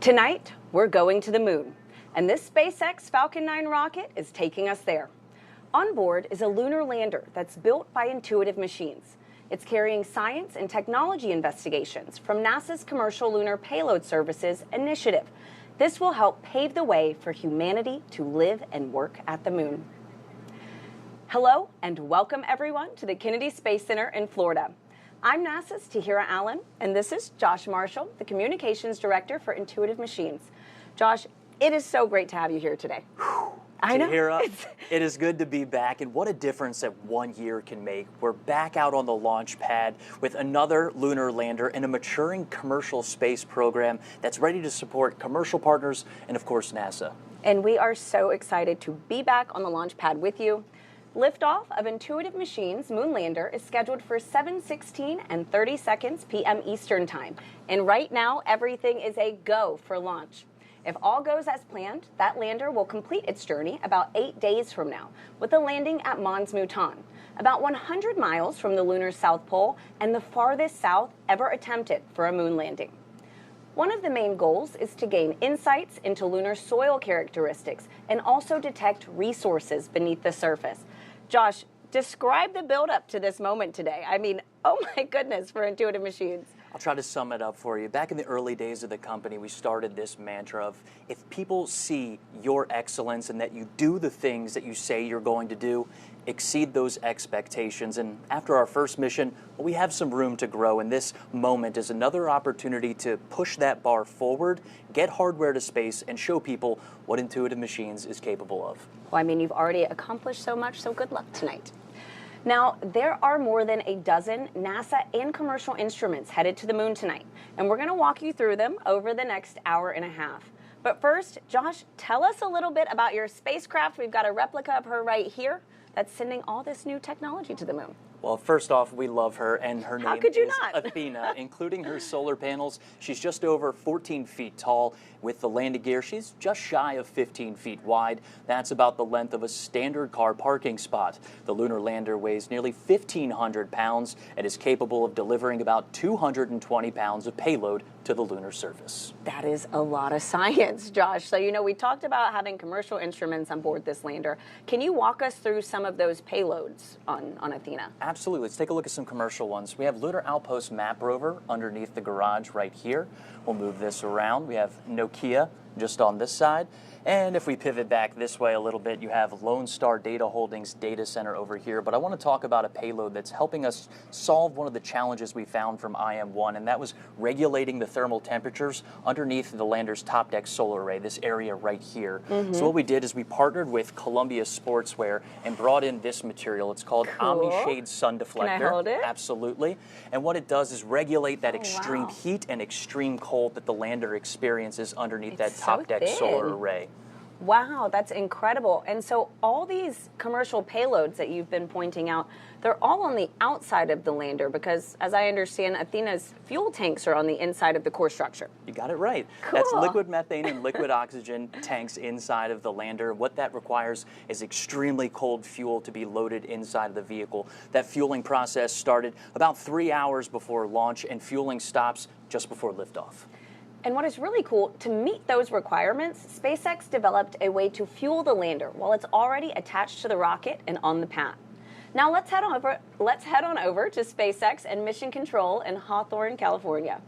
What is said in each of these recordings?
Tonight, we're going to the moon, and this SpaceX Falcon 9 rocket is taking us there. On board is a lunar lander that's built by Intuitive Machines. It's carrying science and technology investigations from NASA's Commercial Lunar Payload Services initiative. This will help pave the way for humanity to live and work at the moon. Hello, and welcome everyone to the Kennedy Space Center in Florida. I'm NASA's Tahira Allen, and this is Josh Marshall, the Communications Director for Intuitive Machines. Josh, it is so great to have you here today. I know. Tahira, it is good to be back, and what a difference that 1 year can make. We're back out on the launch pad with another lunar lander and a maturing commercial space program that's ready to support commercial partners and, of course, NASA. And we are so excited to be back on the launch pad with you. Liftoff of Intuitive Machines' moon lander is scheduled for 7:16 and 30 seconds p.m. Eastern Time. And right now, everything is a go for launch. If all goes as planned, that lander will complete its journey about 8 days from now, with a landing at Mons Mouton, about 100 miles from the lunar South Pole and the farthest south ever attempted for a moon landing. One of the main goals is to gain insights into lunar soil characteristics and also detect resources beneath the surface. Josh, describe the build-up to this moment today. I mean, oh my goodness, for Intuitive Machines. I'll try to sum it up for you. Back in the early days of the company, we started this mantra of if people see your excellence and that you do the things that you say you're going to do, exceed those expectations. And after our first mission, well, we have some room to grow, and this moment is another opportunity to push that bar forward, get hardware to space, and show people what Intuitive Machines is capable of. Well, I mean, you've already accomplished so much, so good luck tonight. Now, there are more than a dozen NASA and commercial instruments headed to the moon tonight, and we're going to walk you through them over the next hour and a half. But first, Josh, tell us a little bit about your spacecraft. We've got a replica of her right here that's sending all this new technology to the moon. Well, first off, we love her, and her name is not? Athena, including her solar panels. She's just over 14 feet tall. With the landing gear, she's just shy of 15 feet wide. That's about the length of a standard car parking spot. The lunar lander weighs nearly 1,500 pounds and is capable of delivering about 220 pounds of payload to the lunar surface. That is a lot of science, Josh. So, you know, we talked about having commercial instruments on board this lander. Can you walk us through some of those payloads on Athena? Absolutely. Let's take a look at some commercial ones. We have Lunar Outpost Map Rover underneath the garage right here. We'll move this around. We have Nokia just on this side. And if we pivot back this way a little bit, you have Lone Star Data Holdings Data Center over here. But I want to talk about a payload that's helping us solve one of the challenges we found from IM-1, and that was regulating the thermal temperatures underneath the lander's top deck solar array, this area right here. So what we did is we partnered with Columbia Sportswear and brought in this material. It's called Omni-Shade Sun Deflector. Can I hold it? Absolutely. And what it does is regulate that extreme heat and extreme cold that the lander experiences underneath that top deck solar array. Wow, that's incredible. And so all these commercial payloads that you've been pointing out, they're all on the outside of the lander because, as I understand, Athena's fuel tanks are on the inside of the core structure. You got it right. Cool. That's liquid methane and liquid oxygen tanks inside of the lander. What that requires is extremely cold fuel to be loaded inside of the vehicle. That fueling process started about 3 hours before launch, and fueling stops just before liftoff. And what is really cool, to meet those requirements, SpaceX developed a way to fuel the lander while it's already attached to the rocket and on the path. Now let's head on over to SpaceX and Mission Control in Hawthorne, California.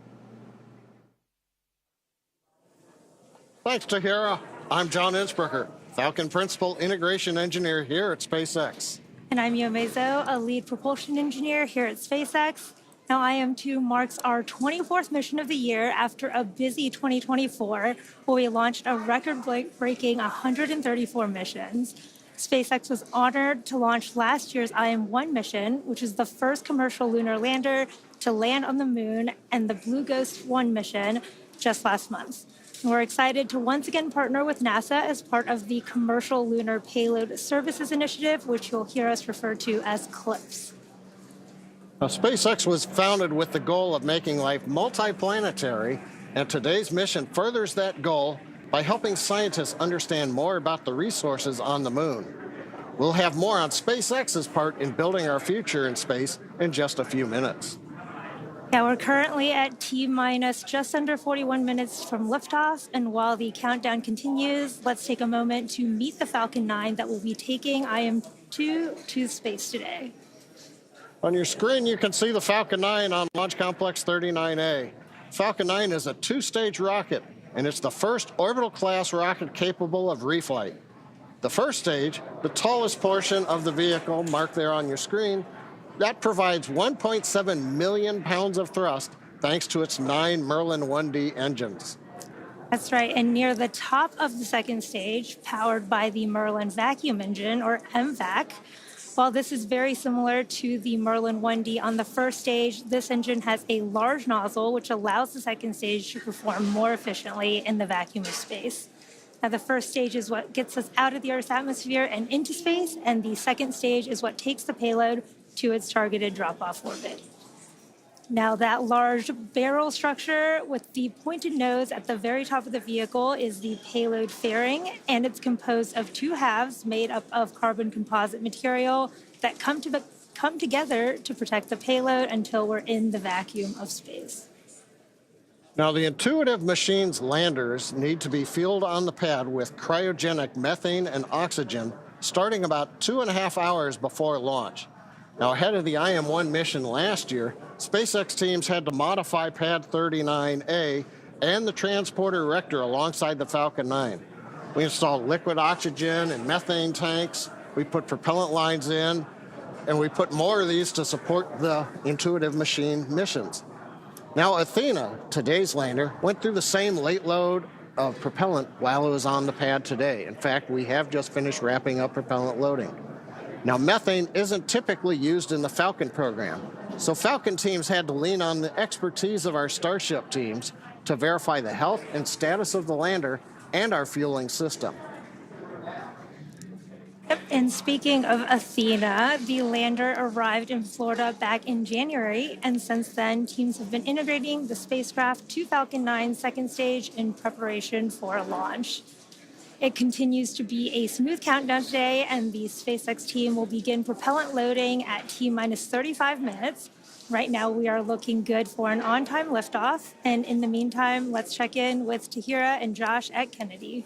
Thanks, Tahira. I'm John Innsbrucker, Falcon Principal Integration Engineer here at SpaceX. And I'm Yo Mezo, a Lead Propulsion Engineer here at SpaceX. Now, IM-2 marks our 24th mission of the year after a busy 2024, where we launched a record-breaking 134 missions. SpaceX was honored to launch last year's IM-1 mission, which is the first commercial lunar lander to land on the moon, and the Blue Ghost 1 mission just last month. And we're excited to once again partner with NASA as part of the Commercial Lunar Payload Services Initiative, which you'll hear us refer to as CLPS. Now, SpaceX was founded with the goal of making life multiplanetary, and today's mission furthers that goal by helping scientists understand more about the resources on the moon. We'll have more on SpaceX's part in building our future in space in just a few minutes. Yeah, we're currently at T-minus just under 41 minutes from liftoff, and while the countdown continues, let's take a moment to meet the Falcon 9 that will be taking IM-2 to space today. On your screen, you can see the Falcon 9 on Launch Complex 39A. Falcon 9 is a two-stage rocket, and it's the first orbital-class rocket capable of reflight. The first stage, the tallest portion of the vehicle, marked there on your screen, that provides 1.7 million pounds of thrust thanks to its 9 Merlin 1D engines. That's right, and near the top of the second stage, powered by the Merlin vacuum engine, or MVAC, while this is very similar to the Merlin 1D on the first stage, this engine has a large nozzle, which allows the second stage to perform more efficiently in the vacuum of space. Now, the first stage is what gets us out of the Earth's atmosphere and into space, and the second stage is what takes the payload to its targeted drop-off orbit. Now, that large barrel structure with the pointed nose at the very top of the vehicle is the payload fairing, and it's composed of two halves made up of carbon composite material that come together to protect the payload until we're in the vacuum of space. Now, the Intuitive Machines landers need to be fueled on the pad with cryogenic methane and oxygen starting about 2.5 hours before launch. Now, ahead of the IM-1 mission last year, SpaceX teams had to modify Pad 39A and the transporter erector alongside the Falcon 9. We installed liquid oxygen and methane tanks, we put propellant lines in, and we put more of these to support the Intuitive Machine missions. Now, Athena, today's lander, went through the same late load of propellant while it was on the pad today. In fact, we have just finished wrapping up propellant loading. Now, methane isn't typically used in the Falcon program, so Falcon teams had to lean on the expertise of our Starship teams to verify the health and status of the lander and our fueling system. And speaking of Athena, the lander arrived in Florida back in January, and since then, teams have been integrating the spacecraft to Falcon 9's second stage in preparation for launch. It continues to be a smooth countdown today, and the SpaceX team will begin propellant loading at T-minus 35 minutes. Right now, we are looking good for an on-time liftoff, and in the meantime, let's check in with Tahira and Josh at Kennedy.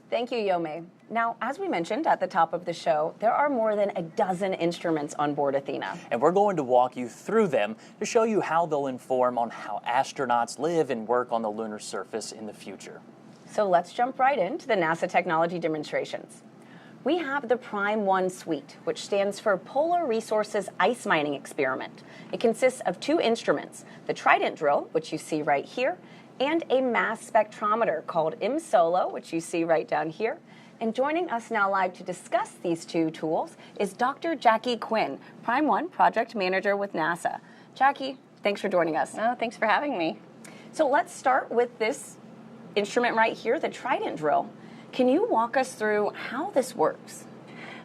Thank you, Yome. Now, as we mentioned at the top of the show, there are more than a dozen instruments on board Athena. And we're going to walk you through them to show you how they'll inform on how astronauts live and work on the lunar surface in the future. So let's jump right into the NASA technology demonstrations. We have the Prime 1 suite, which stands for Polar Resources Ice Mining Experiment. It consists of two instruments, the Trident drill, which you see right here, and a mass spectrometer called IM-SOLO, which you see right down here. And joining us now live to discuss these two tools is Dr. Jackie Quinn, Prime 1 Project Manager with NASA. Jackie, thanks for joining us. Oh, thanks for having me. So let's start with this instrument right here, the Trident drill. Can you walk us through how this works?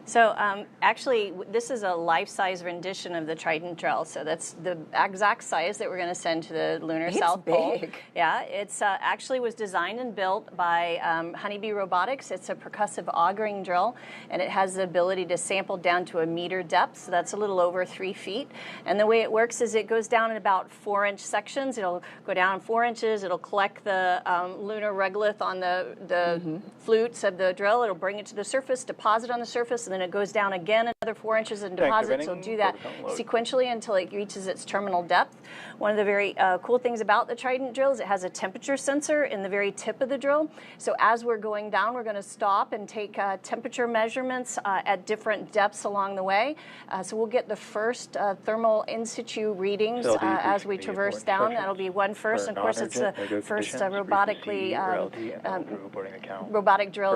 So actually, this is a life-size rendition of the Trident drill. So that's the exact size that we're going to send to the lunar South Pole. Big. Yeah, it's actually was designed and built by Honeybee Robotics. It's a percussive augering drill, and it has the ability to sample down to a meter depth. So that's a little over 3 feet. And the way it works is it goes down in about 4-inch sections. It'll go down 4 inches. It'll collect the lunar regolith on the flutes of the drill. It'll bring it to the surface, deposit on the surface, and then it goes down again another 4 inches and deposits. So do that sequentially until it reaches its terminal depth. One of the very cool things about the Trident drill is it has a temperature sensor in the very tip of the drill. So as we're going down, we're going to stop and take temperature measurements at different depths along the way. So we'll get the first thermal in situ readings as we traverse down. That'll be one first. And of course, it's the first robotic drill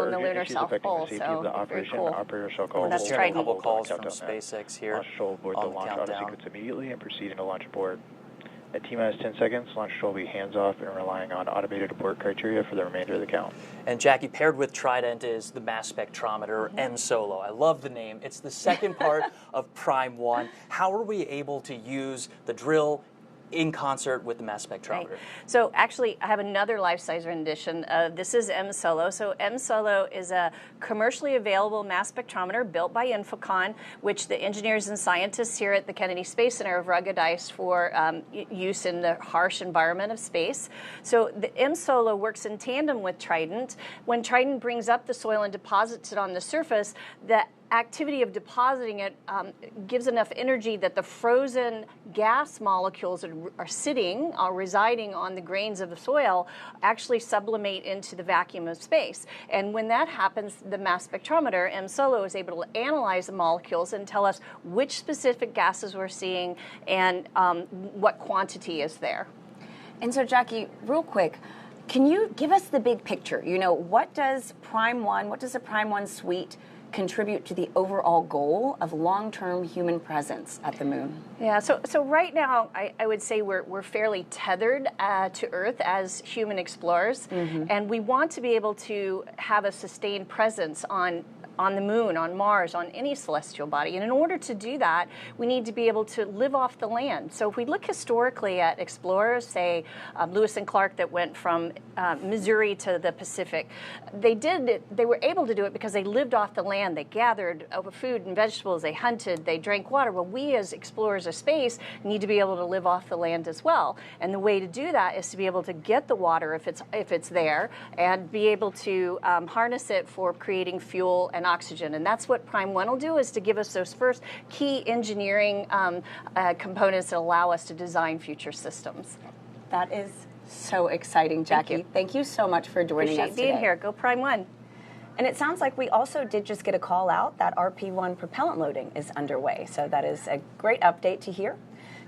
in the lunar South Pole. So very cool. That's a couple calls from SpaceX here Launch board the on the launch auto countdown. sequence immediately and proceeding to launch aboard. At T-minus 10 seconds, launch will be hands-off and relying on automated abort criteria for the remainder of the count. And Jackie, paired with Trident is the mass spectrometer IM-SOLO. I love the name. It's the second part of Prime 1. How are we able to use the drill in concert with the mass spectrometer. Right. So actually, I have another life-size rendition. This is M-Solo. So M-Solo is a commercially available mass spectrometer built by Infocon, which the engineers and scientists here at the Kennedy Space Center have ruggedized for use in the harsh environment of space. So the M-Solo works in tandem with Trident. When Trident brings up the soil and deposits it on the surface, the activity of depositing it gives enough energy that the frozen gas molecules that are residing on the grains of the soil actually sublimate into the vacuum of space. And when that happens, the mass spectrometer, M-Solo, is able to analyze the molecules and tell us which specific gases we're seeing and what quantity is there. And so, Jackie, real quick, can you give us the big picture? You know, what does a Prime 1 suite contribute to the overall goal of long-term human presence at the moon? Yeah, so right now, I would say we're fairly tethered to Earth as human explorers, and we want to be able to have a sustained presence on the moon, on Mars, on any celestial body. And in order to do that, we need to be able to live off the land. So if we look historically at explorers, say Lewis and Clark that went from Missouri to the Pacific, they were able to do it because they lived off the land. They gathered food and vegetables, they hunted, they drank water. Well, we as explorers of space need to be able to live off the land as well. And the way to do that is to be able to get the water if it's there, and be able to harness it for creating fuel and oxygen. And that's what Prime 1 will do, is to give us those first key engineering components that allow us to design future systems. That is so exciting, Jackie. Thank you so much for joining us today. Being here. Go Prime 1. And it sounds like we also did just get a call out that RP1 propellant loading is underway. So that is a great update to hear.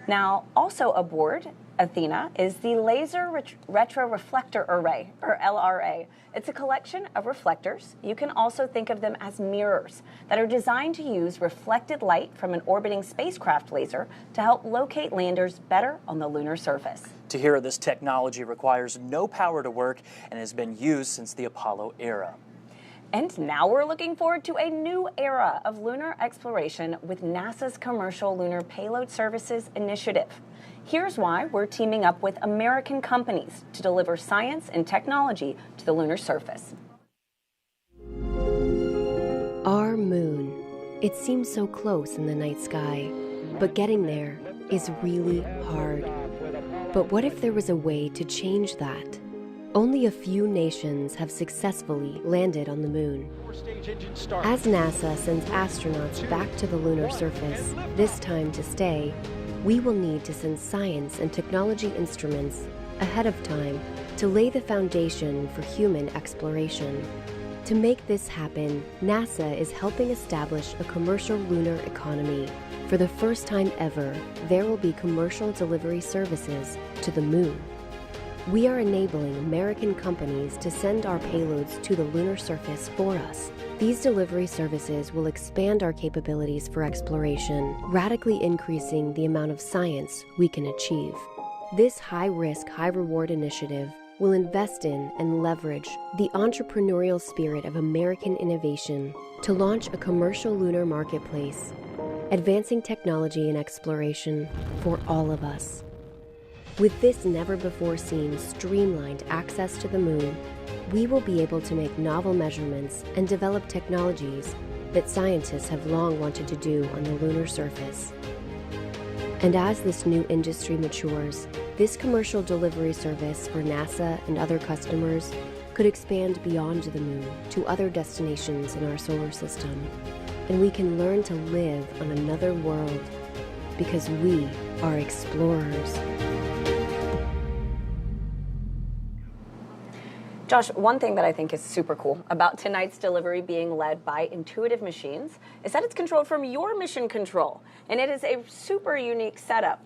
Now, also aboard Athena is the Laser Retroreflector Array, or LRA. It's a collection of reflectors. You can also think of them as mirrors that are designed to use reflected light from an orbiting spacecraft laser to help locate landers better on the lunar surface. Tahira, this technology requires no power to work and has been used since the Apollo era. And now we're looking forward to a new era of lunar exploration with NASA's Commercial Lunar Payload Services initiative. Here's why we're teaming up with American companies to deliver science and technology to the lunar surface. Our moon. It seems so close in the night sky, but getting there is really hard. But what if there was a way to change that? Only a few nations have successfully landed on the moon. As NASA sends astronauts back to the lunar surface, this time to stay, we will need to send science and technology instruments ahead of time to lay the foundation for human exploration. To make this happen, NASA is helping establish a commercial lunar economy. For the first time ever, there will be commercial delivery services to the moon. We are enabling American companies to send our payloads to the lunar surface for us. These delivery services will expand our capabilities for exploration, radically increasing the amount of science we can achieve. This high-risk, high-reward initiative will invest in and leverage the entrepreneurial spirit of American innovation to launch a commercial lunar marketplace, advancing technology and exploration for all of us. With this never-before-seen streamlined access to the moon, we will be able to make novel measurements and develop technologies that scientists have long wanted to do on the lunar surface. And as this new industry matures, this commercial delivery service for NASA and other customers could expand beyond the moon to other destinations in our solar system. And we can learn to live on another world because we are explorers. Josh, one thing that I think is super cool about tonight's delivery being led by Intuitive Machines is that it's controlled from your mission control, and it is a super unique setup.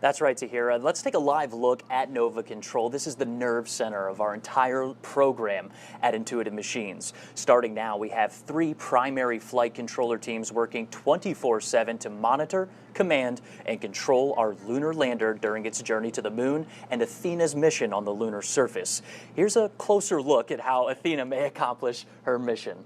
That's right, Tahira. Let's take a live look at Nova Control. This is the nerve center of our entire program at Intuitive Machines. Starting now, we have 3 primary flight controller teams working 24/7 to monitor, command, and control our lunar lander during its journey to the moon and Athena's mission on the lunar surface. Here's a closer look at how Athena may accomplish her mission.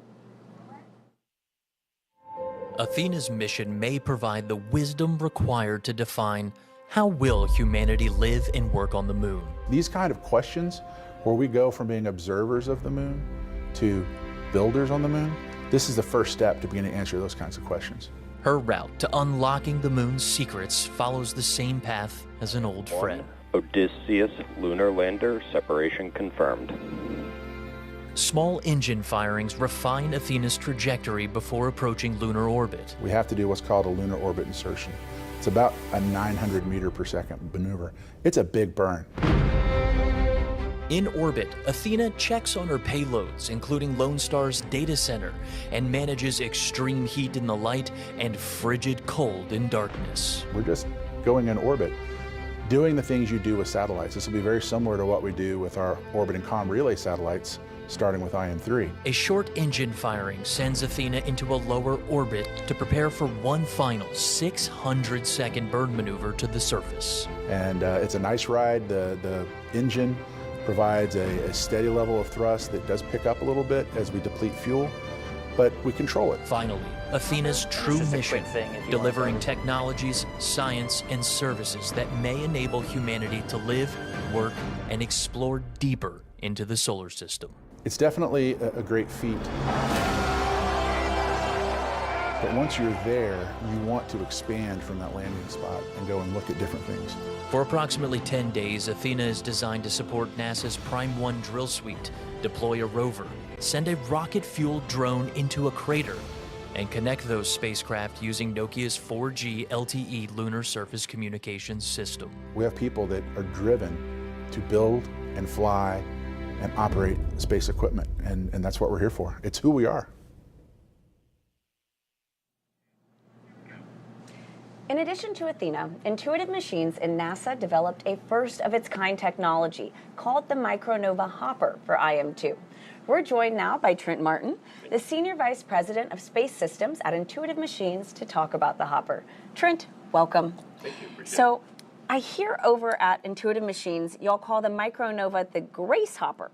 Athena's mission may provide the wisdom required to define How will humanity live and work on the moon? These kind of questions, where we go from being observers of the moon to builders on the moon, this is the first step to begin to answer those kinds of questions. Her route to unlocking the moon's secrets follows the same path as an old friend. Odysseus lunar lander separation confirmed. Small engine firings refine Athena's trajectory before approaching lunar orbit. We have to do what's called a lunar orbit insertion. It's about a 900 meter per second maneuver. It's a big burn. In orbit, Athena checks on her payloads, including Lone Star's data center, and manages extreme heat in the light and frigid cold in darkness. We're just going in orbit, doing the things you do with satellites. This will be very similar to what we do with our orbit and comm relay satellites, starting with IM-3. A short engine firing sends Athena into a lower orbit to prepare for one final 600-second burn maneuver to the surface. And it's a nice ride. The engine provides a steady level of thrust that does pick up a little bit as we deplete fuel, but we control it. Finally, Athena's true mission, delivering technologies, science, and services that may enable humanity to live, work, and explore deeper into the solar system. It's definitely a great feat. But once you're there, you want to expand from that landing spot and go and look at different things. For approximately 10 days, Athena is designed to support NASA's Prime 1 drill suite, deploy a rover, send a rocket-fueled drone into a crater, and connect those spacecraft using Nokia's 4G LTE lunar surface communications system. We have people that are driven to build and fly and operate space equipment, and that's what we're here for. It's who we are. In addition to Athena, Intuitive Machines and NASA developed a first-of-its-kind technology called the Micronova Hopper for IM-2. We're joined now by Trent Martin, the Senior Vice President of Space Systems at Intuitive Machines, to talk about the Hopper. Trent, welcome. Thank you. So, I hear over at Intuitive Machines, y'all call the Micronova the Grace Hopper.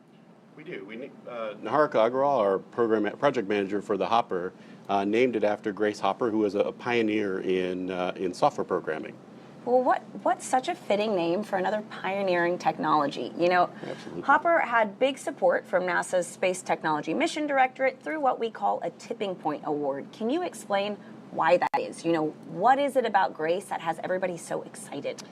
We do. Naharika Agrawal, our project manager for the Hopper, named it after Grace Hopper, who was a pioneer in software programming. Well, what's such a fitting name for another pioneering technology? You know, Absolutely. Hopper had big support from NASA's Space Technology Mission Directorate through what we call a tipping point award. Can you explain why that is? You know, what is it about Grace that has everybody so excited?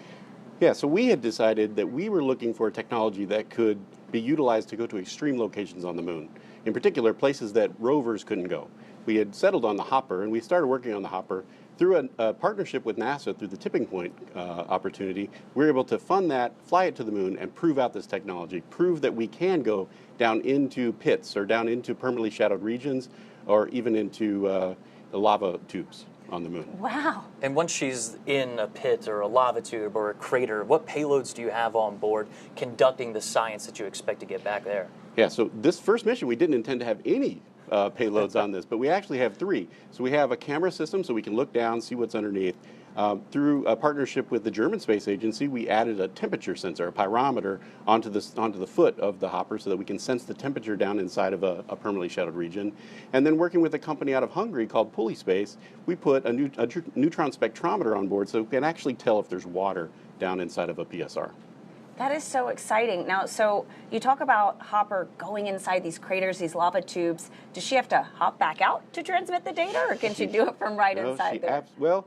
Yeah, so we had decided that we were looking for a technology that could be utilized to go to extreme locations on the moon. In particular, places that rovers couldn't go. We had settled on the Hopper, and we started working on the Hopper through a partnership with NASA through the tipping point opportunity. We were able to fund that, fly it to the moon, and prove out this technology, prove that we can go down into pits or down into permanently shadowed regions or even into the lava tubes on the moon. Wow. And once she's in a pit or a lava tube or a crater, what payloads do you have on board conducting the science that you expect to get back there? Yeah, so this first mission, we didn't intend to have any payloads on this, but we actually have 3. So we have a camera system so we can look down, see what's underneath. Through a partnership with the German Space Agency, we added a temperature sensor, a pyrometer, onto the foot of the Hopper so that we can sense the temperature down inside of a permanently shadowed region. And then working with a company out of Hungary called Pulley Space, we put a neutron spectrometer on board so we can actually tell if there's water down inside of a PSR. That is so exciting. Now, so you talk about Hopper going inside these craters, these lava tubes. Does she have to hop back out to transmit the data, or can she do it from inside there? Well,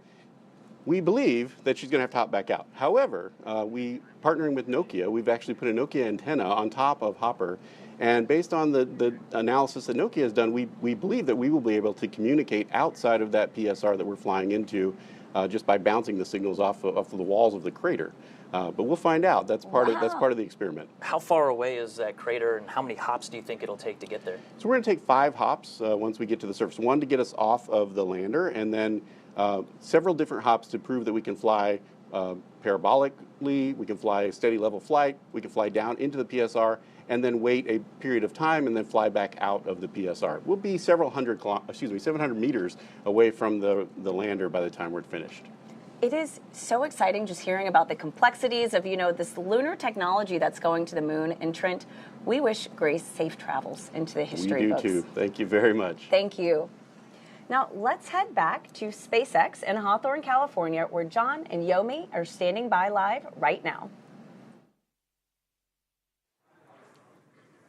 we believe that she's going to have to hop back out. However, partnering with Nokia, we've actually put a Nokia antenna on top of Hopper. And based on the analysis that Nokia has done, we believe that we will be able to communicate outside of that PSR that we're flying into just by bouncing the signals off the walls of the crater. But we'll find out. That's part of the experiment. How far away is that crater, and how many hops do you think it'll take to get there? So we're going to take 5 hops once we get to the surface. 1 to get us off of the lander, and then several different hops to prove that we can fly parabolically, we can fly a steady level flight, we can fly down into the PSR, and then wait a period of time and then fly back out of the PSR. We'll be 700 meters away from the lander by the time we're finished. It is so exciting just hearing about the complexities of, this lunar technology that's going to the moon. And Trent, we wish Grace safe travels into the history books. We do too. Thank you very much. Thank you. Now let's head back to SpaceX in Hawthorne, California, where John and Yomi are standing by live right now.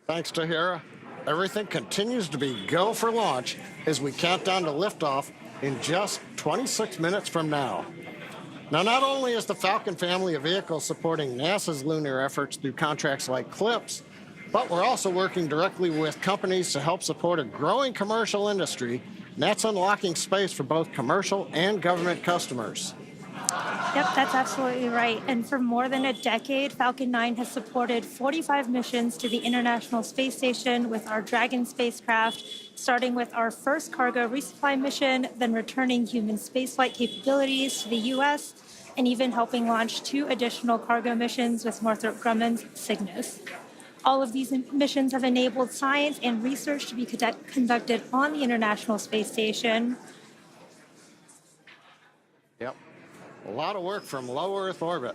Thanks, Tahira. Everything continues to be go for launch as we count down to liftoff in just 26 minutes from now. Now, not only is the Falcon family of vehicles supporting NASA's lunar efforts through contracts like CLPS, but we're also working directly with companies to help support a growing commercial industry, and that's unlocking space for both commercial and government customers. Yep, that's absolutely right. And for more than a decade, Falcon 9 has supported 45 missions to the International Space Station with our Dragon spacecraft, starting with our first cargo resupply mission, then returning human spaceflight capabilities to the U.S., and even helping launch 2 additional cargo missions with Northrop Grumman's Cygnus. All of these missions have enabled science and research to be conducted on the International Space Station. Yep. A lot of work from low Earth orbit.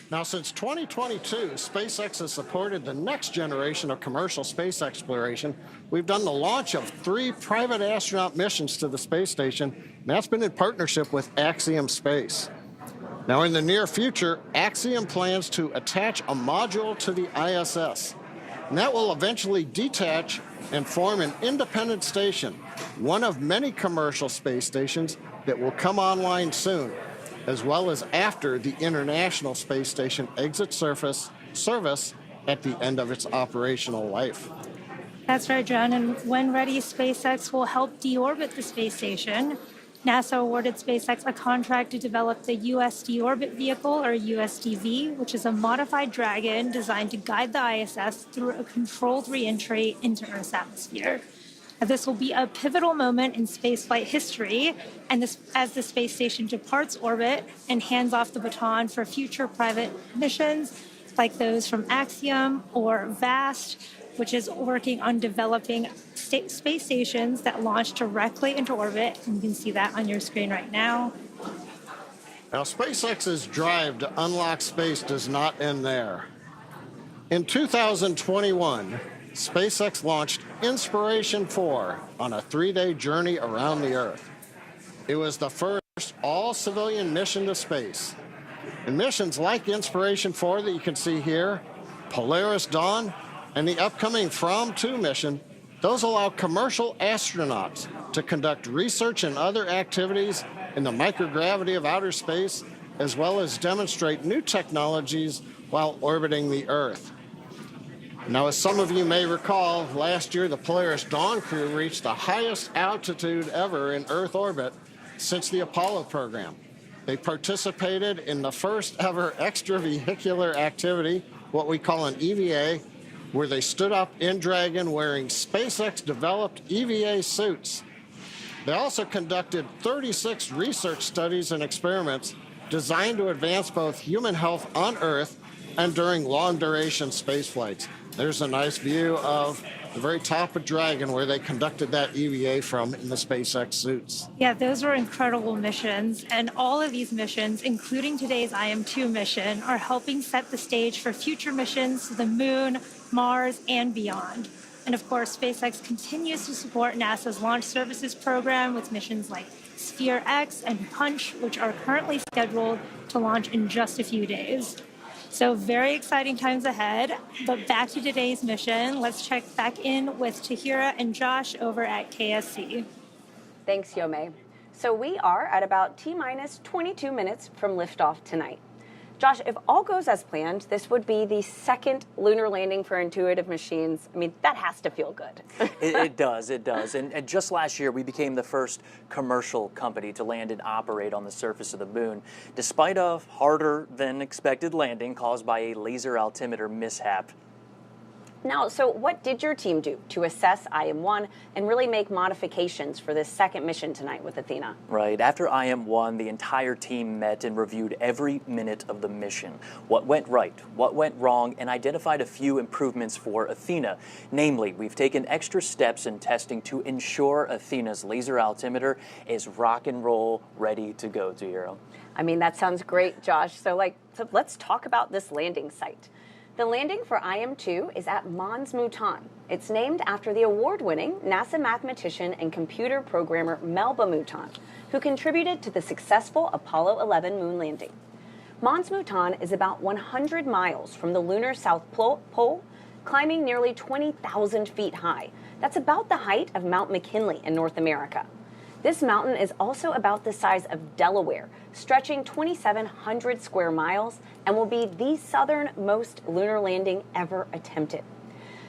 Now, since 2022, SpaceX has supported the next generation of commercial space exploration. We've done the launch of 3 private astronaut missions to the space station, and that's been in partnership with Axiom Space. Now, in the near future, Axiom plans to attach a module to the ISS, and that will eventually detach and form an independent station, one of many commercial space stations that will come online soon, as well as after the International Space Station exits service at the end of its operational life. That's right, John. And when ready, SpaceX will help deorbit the space station. NASA awarded SpaceX a contract to develop the U.S. Deorbit Vehicle, or USDV, which is a modified Dragon designed to guide the ISS through a controlled re-entry into Earth's atmosphere. This will be a pivotal moment in spaceflight history, and as the space station departs orbit and hands off the baton for future private missions like those from Axiom or VAST, which is working on developing space stations that launch directly into orbit. And you can see that on your screen right now. Now, SpaceX's drive to unlock space does not end there. In 2021, SpaceX launched Inspiration 4 on a 3-day journey around the Earth. It was the first all-civilian mission to space. And missions like Inspiration 4 that you can see here, Polaris Dawn, and the upcoming From-2 mission, those allow commercial astronauts to conduct research and other activities in the microgravity of outer space, as well as demonstrate new technologies while orbiting the Earth. Now, as some of you may recall, last year the Polaris Dawn crew reached the highest altitude ever in Earth orbit since the Apollo program. They participated in the first ever extravehicular activity, what we call an EVA, where they stood up in Dragon wearing SpaceX-developed EVA suits. They also conducted 36 research studies and experiments designed to advance both human health on Earth and during long-duration space flights. There's a nice view of the very top of Dragon where they conducted that EVA from in the SpaceX suits. Yeah, those were incredible missions. And all of these missions, including today's IM-2 mission, are helping set the stage for future missions to the Moon, Mars, and beyond. And of course, SpaceX continues to support NASA's Launch Services program with missions like Sphere X and Punch, which are currently scheduled to launch in just a few days. So very exciting times ahead. But back to today's mission. Let's check back in with Tahira and Josh over at KSC. Thanks, Yome. So we are at about T-minus 22 minutes from liftoff tonight. Josh, if all goes as planned, this would be the second lunar landing for Intuitive Machines. I mean, that has to feel good. It does. And just last year, we became the first commercial company to land and operate on the surface of the moon, despite a harder than expected landing caused by a laser altimeter mishap. Now, so what did your team do to assess IM-1 and really make modifications for this second mission tonight with Athena? Right. After IM-1, the entire team met and reviewed every minute of the mission. What went right, what went wrong, and identified a few improvements for Athena. Namely, we've taken extra steps in testing to ensure Athena's laser altimeter is rock and roll ready to go, Tahira. I mean, that sounds great, Josh. So let's talk about this landing site. The landing for IM-2 is at Mons Mouton. It's named after the award-winning NASA mathematician and computer programmer Melba Mouton, who contributed to the successful Apollo 11 moon landing. Mons Mouton is about 100 miles from the lunar south pole, climbing nearly 20,000 feet high. That's about the height of Mount McKinley in North America. This mountain is also about the size of Delaware, stretching 2,700 square miles, and will be the southernmost lunar landing ever attempted.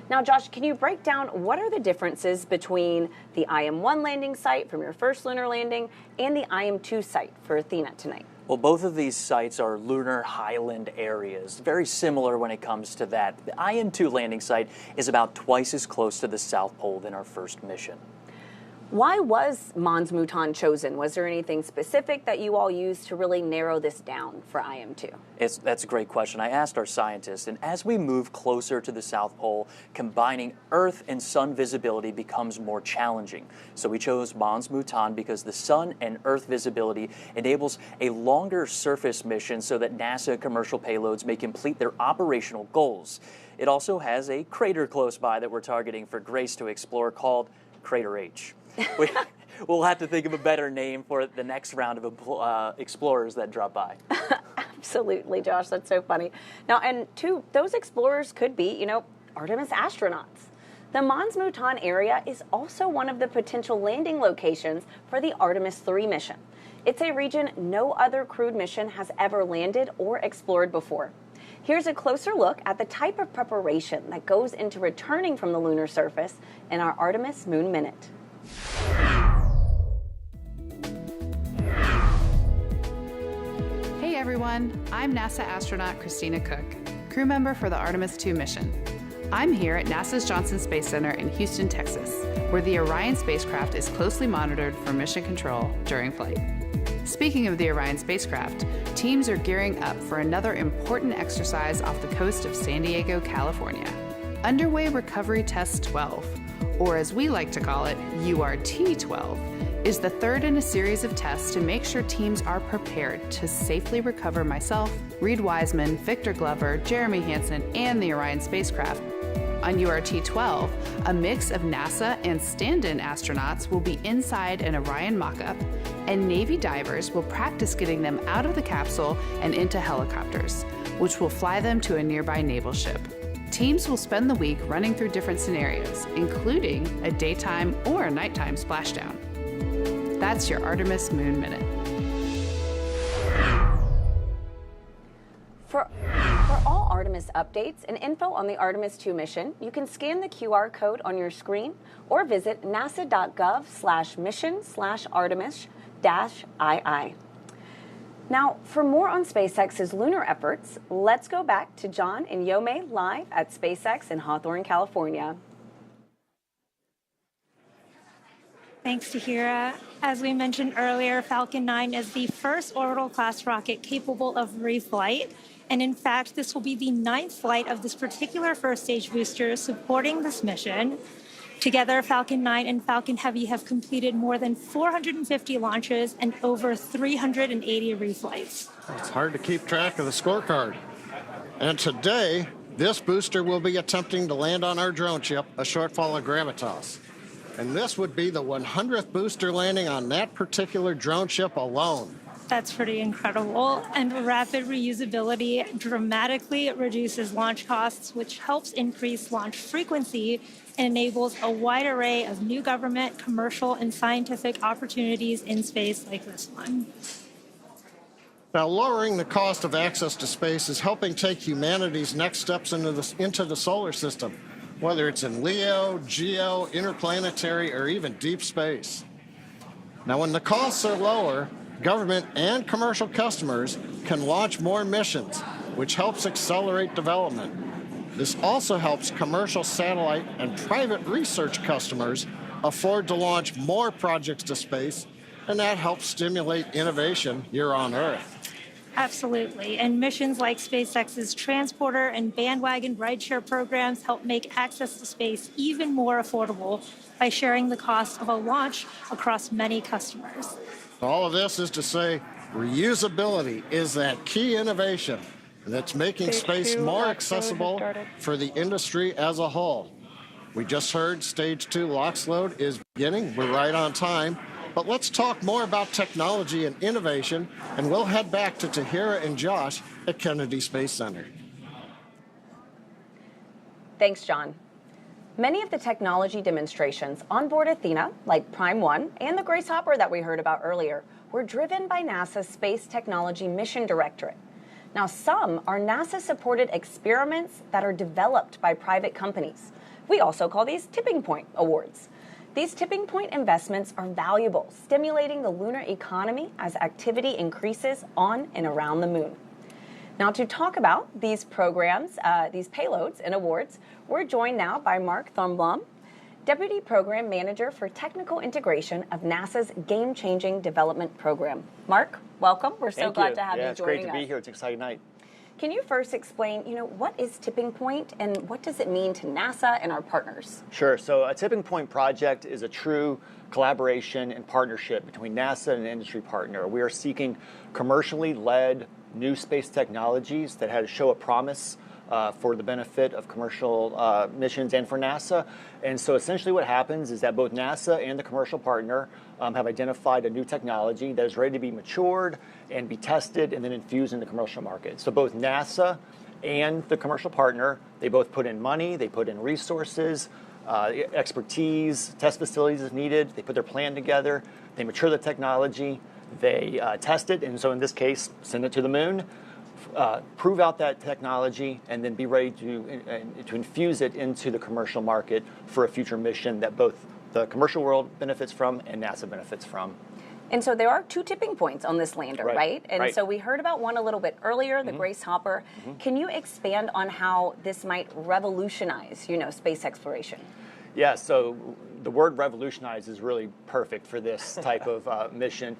Now, Josh, can you break down what are the differences between the IM-1 landing site from your first lunar landing and the IM-2 site for Athena tonight? Well, both of these sites are lunar highland areas, very similar when it comes to that. The IM-2 landing site is about twice as close to the South Pole than our first mission. Why was Mons Mouton chosen? Was there anything specific that you all used to really narrow this down for IM-2? That's a great question. I asked our scientists, and as we move closer to the South Pole, combining Earth and Sun visibility becomes more challenging. So we chose Mons Mouton because the Sun and Earth visibility enables a longer surface mission so that NASA commercial payloads may complete their operational goals. It also has a crater close by that we're targeting for Grace to explore called Crater H. We'll have to think of a better name for the next round of explorers that drop by. Absolutely, Josh. That's so funny. Now, and those explorers could be, Artemis astronauts. The Mons Mouton area is also one of the potential landing locations for the Artemis 3 mission. It's a region no other crewed mission has ever landed or explored before. Here's a closer look at the type of preparation that goes into returning from the lunar surface in our Artemis Moon Minute. Hey everyone, I'm NASA astronaut Christina Cook, crew member for the Artemis 2 mission. I'm here at NASA's Johnson Space Center in Houston, Texas, where the Orion spacecraft is closely monitored for mission control during flight. Speaking of the Orion spacecraft, teams are gearing up for another important exercise off the coast of San Diego, California. Underway Recovery Test 12, or as we like to call it, URT-12, is the third in a series of tests to make sure teams are prepared to safely recover myself, Reed Wiseman, Victor Glover, Jeremy Hansen, and the Orion spacecraft. On URT-12, a mix of NASA and stand-in astronauts will be inside an Orion mock-up, and Navy divers will practice getting them out of the capsule and into helicopters, which will fly them to a nearby naval ship. Teams will spend the week running through different scenarios, including a daytime or a nighttime splashdown. That's your Artemis Moon Minute. For all Artemis updates and info on the Artemis 2 mission, you can scan the QR code on your screen or visit nasa.gov/mission/Artemis-II. Now, for more on SpaceX's lunar efforts, let's go back to John and Yomei live at SpaceX in Hawthorne, California. Thanks, Tahira. As we mentioned earlier, Falcon 9 is the first orbital-class rocket capable of reflight. And in fact, this will be the 9th flight of this particular first-stage booster supporting this mission. Together, Falcon 9 and Falcon Heavy have completed more than 450 launches and over 380 reflights. It's hard to keep track of the scorecard. And today, this booster will be attempting to land on our drone ship, a shortfall of gravitas. And this would be the 100th booster landing on that particular drone ship alone. That's pretty incredible. And rapid reusability dramatically reduces launch costs, which helps increase launch frequency and enables a wide array of new government, commercial, and scientific opportunities in space like this one. Now, lowering the cost of access to space is helping take humanity's next steps into the solar system, whether it's in LEO, GEO, interplanetary, or even deep space. Now, when the costs are lower, government and commercial customers can launch more missions, which helps accelerate development. This also helps commercial satellite and private research customers afford to launch more projects to space, and that helps stimulate innovation here on Earth. Absolutely. And missions like SpaceX's transporter and bandwagon rideshare programs help make access to space even more affordable by sharing the cost of a launch across many customers. All of this is to say reusability is that key innovation and it's making Stage space 2 more launch accessible load has started. for the industry as a whole. We just heard Stage 2 launch load is beginning. We're right on time. But let's talk more about technology and innovation, and we'll head back to Tahira and Josh at Kennedy Space Center. Thanks, John. Many of the technology demonstrations on board Athena, like Prime 1 and the Grace Hopper that we heard about earlier, were driven by NASA's Space Technology Mission Directorate. Now, some are NASA-supported experiments that are developed by private companies. We also call these tipping point awards. These tipping point investments are valuable, stimulating the lunar economy as activity increases on and around the moon. Now, to talk about these programs, these payloads and awards, we're joined now by Mark Thornblom, Deputy Program Manager for Technical Integration of NASA's Game-Changing Development Program. Mark, welcome. We're so glad to have you joining us. Yeah, it's great to be here. It's an exciting night. Can you first explain, what is tipping point and what does it mean to NASA and our partners? Sure. So a tipping point project is a true collaboration and partnership between NASA and an industry partner. We are seeking commercially led new space technologies that show a promise for the benefit of commercial missions and for NASA. And so essentially what happens is that both NASA and the commercial partner have identified a new technology that is ready to be matured and be tested and then infused in the commercial market. So both NASA and the commercial partner, they both put in money, they put in resources, expertise, test facilities if needed, they put their plan together, they mature the technology, they test it, and so in this case, send it to the moon, prove out that technology, and then be ready to infuse it into the commercial market for a future mission that both the commercial world benefits from and NASA benefits from. And so there are two tipping points on this lander, right? And right. so we heard about one a little bit earlier, the Grace Hopper. Can you expand on how this might revolutionize, space exploration? Yeah, so the word revolutionize is really perfect for this type of mission.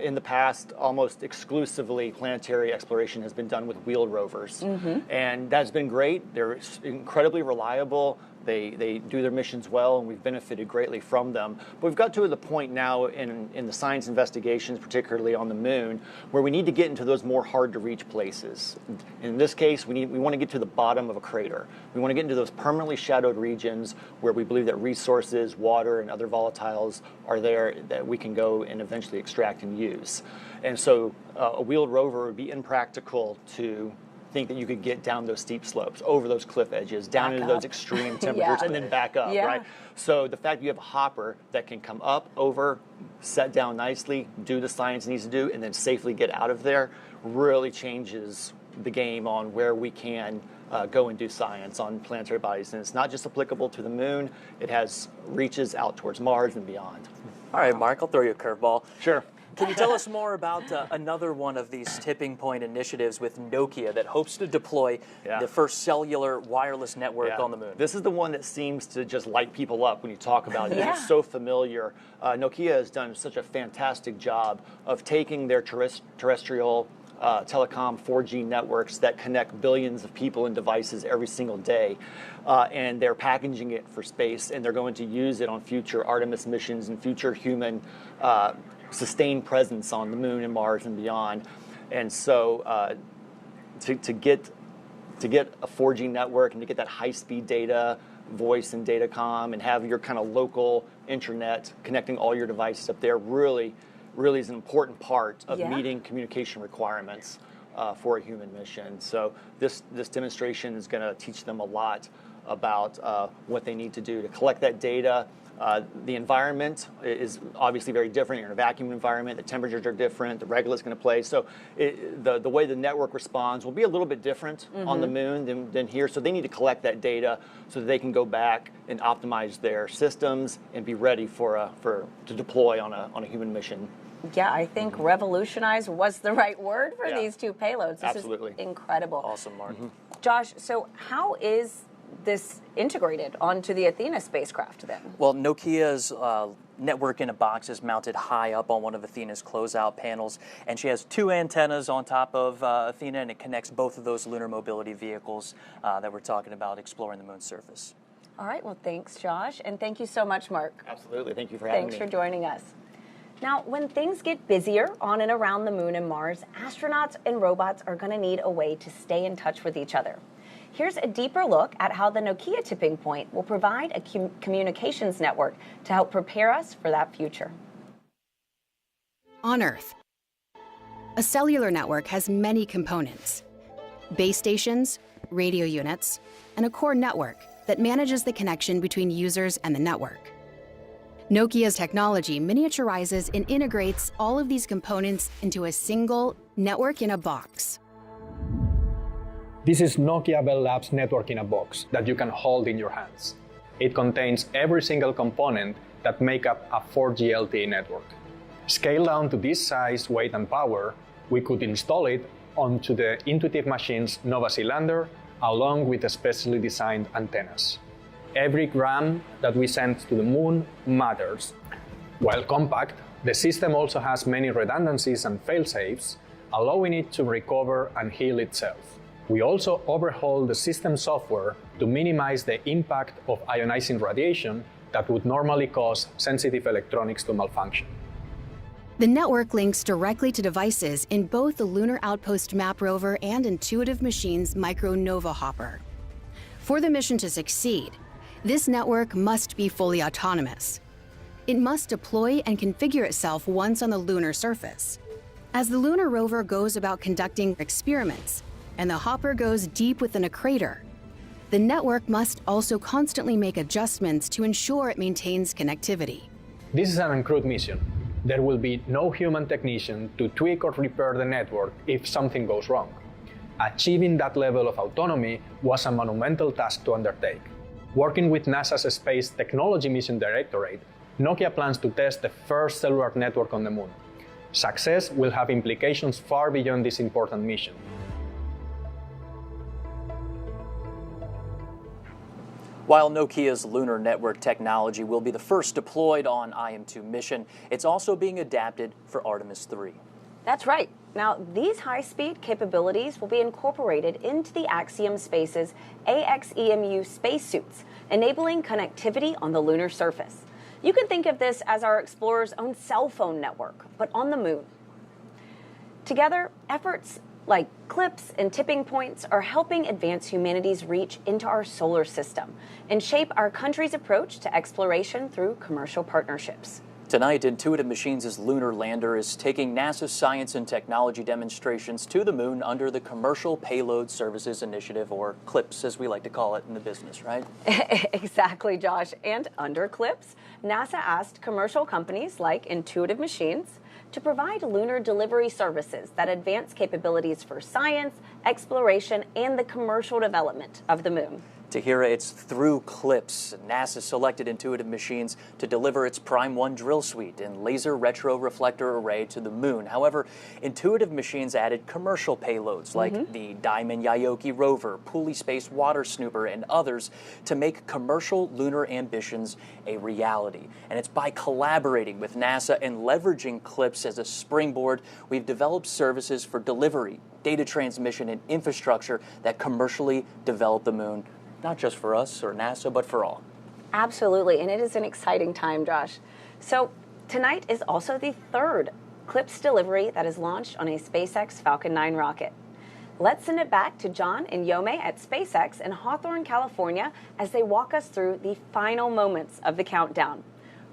In the past, almost exclusively planetary exploration has been done with wheeled rovers. And that's been great. They're incredibly reliable. They do their missions well, and we've benefited greatly from them. But we've got to the point now in the science investigations, particularly on the moon, where we need to get into those more hard-to-reach places. In this case, we want to get to the bottom of a crater. We want to get into those permanently shadowed regions where we believe that resources, water, and other volatiles are there that we can go and eventually extract and use. And so a wheeled rover would be impractical to think that you could get down those steep slopes, over those cliff edges, down into those extreme temperatures, and then back up, right? So the fact that you have a hopper that can come up, over, set down nicely, do the science it needs to do, and then safely get out of there really changes the game on where we can go and do science on planetary bodies. And it's not just applicable to the moon, it has reaches out towards Mars and beyond. All right, Mark, I'll throw you a curveball. Sure. Can you tell us more about another one of these tipping point initiatives with Nokia that hopes to deploy the first cellular wireless network on the moon? This is the one that seems to just light people up when you talk about it. It's so familiar. Nokia has done such a fantastic job of taking their terrestrial telecom 4G networks that connect billions of people and devices every single day, and they're packaging it for space, and they're going to use it on future Artemis missions and future human sustained presence on the moon and Mars and beyond. And so to get a 4G network and to get that high-speed data, voice and datacom, and have your kind of local internet connecting all your devices up there really is an important part of meeting communication requirements for a human mission. So this demonstration is going to teach them a lot about what they need to do to collect that data. The environment is obviously very different. You're in a vacuum environment. The temperatures are different. The regolith's going to play. So the way the network responds will be a little bit different on the moon than here. So they need to collect that data so that they can go back and optimize their systems and be ready to deploy on a human mission. Yeah, I think revolutionize was the right word for these two payloads. This is incredible. Awesome, Mark. Josh, so how is this integrated onto the Athena spacecraft then? Well, Nokia's network in a box is mounted high up on one of Athena's closeout panels, and she has two antennas on top of Athena, and it connects both of those lunar mobility vehicles that we're talking about exploring the moon's surface. All right, well, thanks, Josh, and thank you so much, Mark. Absolutely, thank you for having me. Thanks for joining us. Now, when things get busier on and around the moon and Mars, astronauts and robots are going to need a way to stay in touch with each other. Here's a deeper look at how the Nokia tipping point will provide a communications network to help prepare us for that future. On Earth, a cellular network has many components: base stations, radio units, and a core network that manages the connection between users and the network. Nokia's technology miniaturizes and integrates all of these components into a single network in a box. This is Nokia Bell Labs Network in a Box that you can hold in your hands. It contains every single component that make up a 4G LTE network. Scaled down to this size, weight, and power, we could install it onto the Intuitive Machines Nova Sea lander, along with specially designed antennas. Every gram that we send to the moon matters. While compact, the system also has many redundancies and fail-safes, allowing it to recover and heal itself. We also overhaul the system software to minimize the impact of ionizing radiation that would normally cause sensitive electronics to malfunction. The network links directly to devices in both the Lunar Outpost Map Rover and Intuitive Machines Micro Nova Hopper. For the mission to succeed, this network must be fully autonomous. It must deploy and configure itself once on the lunar surface. As the lunar rover goes about conducting experiments, and the hopper goes deep within a crater, the network must also constantly make adjustments to ensure it maintains connectivity. This is an uncrewed mission. There will be no human technician to tweak or repair the network if something goes wrong. Achieving that level of autonomy was a monumental task to undertake. Working with NASA's Space Technology Mission Directorate, Nokia plans to test the first cellular network on the moon. Success will have implications far beyond this important mission. While Nokia's lunar network technology will be the first deployed on IM-2 mission, it's also being adapted for Artemis 3. That's right. Now, these high-speed capabilities will be incorporated into the Axiom Space's AXEMU spacesuits, enabling connectivity on the lunar surface. You can think of this as our explorer's own cell phone network, but on the moon. Together, efforts like CLPS and tipping points are helping advance humanity's reach into our solar system and shape our country's approach to exploration through commercial partnerships. Tonight, Intuitive Machines' lunar lander is taking NASA's science and technology demonstrations to the moon under the Commercial Payload Services Initiative, or CLPS as we like to call it in the business, right? Exactly, Josh. And under CLPS, NASA asked commercial companies like Intuitive Machines to provide lunar delivery services that advance capabilities for science, exploration, and the commercial development of the moon. Tahira, it's through CLPS. NASA selected Intuitive Machines to deliver its Prime 1 drill suite and laser retroreflector array to the moon. However, Intuitive Machines added commercial payloads like the Diamond Yaoki rover, Pulley Space Water Snooper, and others to make commercial lunar ambitions a reality. And it's by collaborating with NASA and leveraging CLPS as a springboard, we've developed services for delivery, data transmission, and infrastructure that commercially develop the moon. Not just for us or NASA, but for all. Absolutely, and it is an exciting time, Josh. So tonight is also the third CLPS delivery that is launched on a SpaceX Falcon 9 rocket. Let's send it back to John and Yome at SpaceX in Hawthorne, California, as they walk us through the final moments of the countdown.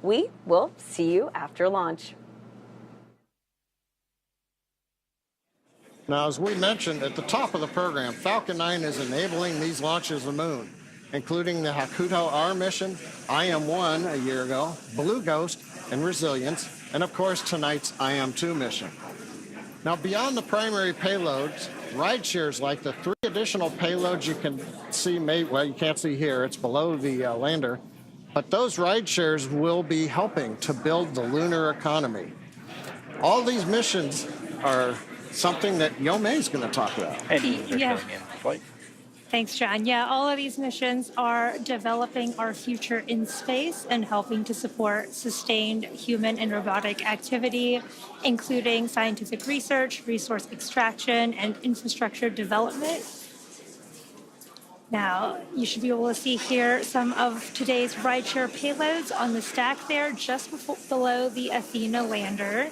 We will see you after launch. Now, as we mentioned at the top of the program, Falcon 9 is enabling these launches of the moon, including the Hakuto R mission, IM-1 a year ago, Blue Ghost, and Resilience, and of course tonight's IM-2 mission. Now, beyond the primary payloads, ride shares like the 3 additional payloads you can see, well, you can't see here, it's below the lander, but those ride shares will be helping to build the lunar economy. All these missions are something that Yome is going to talk about. And they're going in flight. Thanks, John. Yeah, all of these missions are developing our future in space and helping to support sustained human and robotic activity, including scientific research, resource extraction, and infrastructure development. Now, you should be able to see here some of today's rideshare payloads on the stack there, just below the Athena lander.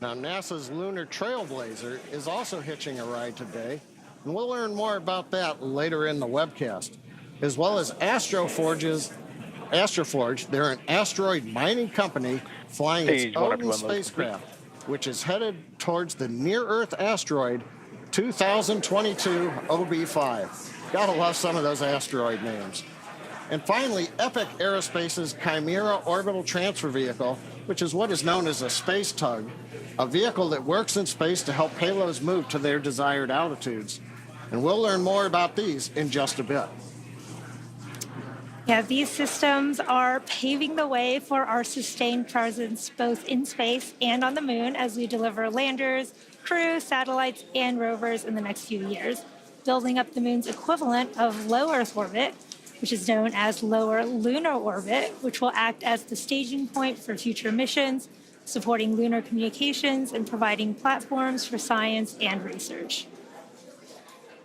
Now, NASA's Lunar Trailblazer is also hitching a ride today, and we'll learn more about that later in the webcast, as well as Astroforge. They're an asteroid mining company flying its own spacecraft, which is headed towards the near-Earth asteroid 2022 OB5. Gotta love some of those asteroid names. And finally, Epic Aerospace's Chimera Orbital Transfer Vehicle, which is what is known as a space tug, a vehicle that works in space to help payloads move to their desired altitudes. And we'll learn more about these in just a bit. Yeah, these systems are paving the way for our sustained presence both in space and on the moon as we deliver landers, crew, satellites, and rovers in the next few years, building up the moon's equivalent of low Earth orbit, which is known as lower lunar orbit, which will act as the staging point for future missions, supporting lunar communications and providing platforms for science and research.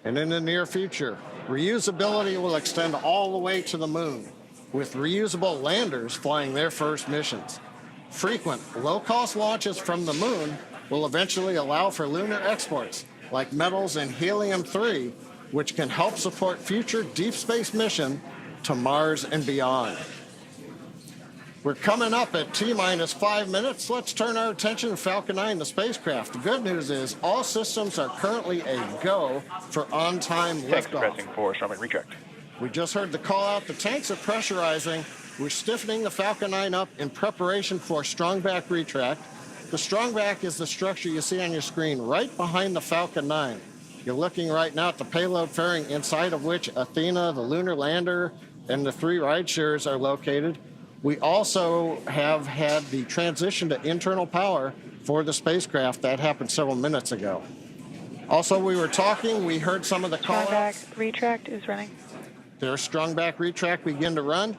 And in the near future, reusability will extend all the way to the moon, with reusable landers flying their first missions. Frequent, low-cost launches from the moon will eventually allow for lunar exports, like metals and helium-3, which can help support future deep space mission to Mars and beyond. We're coming up at T-minus 5 minutes. Let's turn our attention to Falcon 9, the spacecraft. The good news is all systems are currently a go for on-time liftoff. Pressing for Starboard retract. We just heard the call out. The tanks are pressurizing. We're stiffening the Falcon 9 up in preparation for strongback retract. The strongback is the structure you see on your screen right behind the Falcon 9. You're looking right now at the payload fairing, inside of which Athena, the lunar lander, and the 3 rideshares are located. We also have had the transition to internal power for the spacecraft. That happened several minutes ago. Also, we heard some of the call-outs. Strongback retract is running. There's strongback retract begin to run.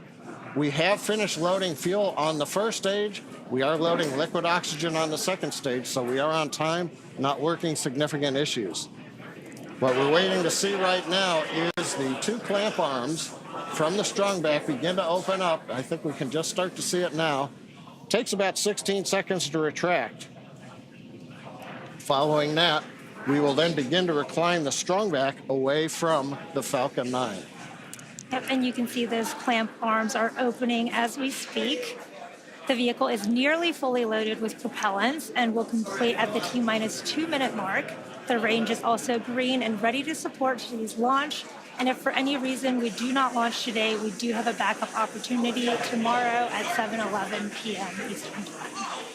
We have finished loading fuel on the first stage. We are loading liquid oxygen on the second stage, so we are on time, not working significant issues. What we're waiting to see right now is the 2 clamp arms from the strongback begin to open up. I think we can just start to see it now. It takes about 16 seconds to retract. Following that, we will then begin to recline the strongback away from the Falcon 9. Yep, and you can see those clamp arms are opening as we speak. The vehicle is nearly fully loaded with propellants and will complete at the T-minus 2 minute mark. The range is also green and ready to support today's launch. And if for any reason we do not launch today, we do have a backup opportunity tomorrow at 7:11 p.m. Eastern Time.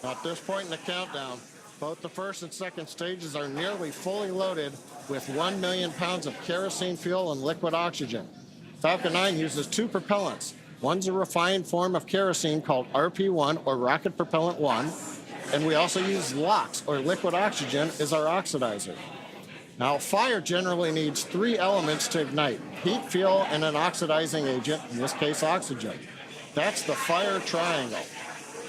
At this point in the countdown, both the first and second stages are nearly fully loaded with 1 million pounds of kerosene fuel and liquid oxygen. Falcon 9 uses 2 propellants. One's a refined form of kerosene called RP1, or Rocket Propellant 1, and we also use LOX, or liquid oxygen, as our oxidizer. Now, fire generally needs 3 elements to ignite: heat, fuel, and an oxidizing agent, in this case oxygen. That's the fire triangle.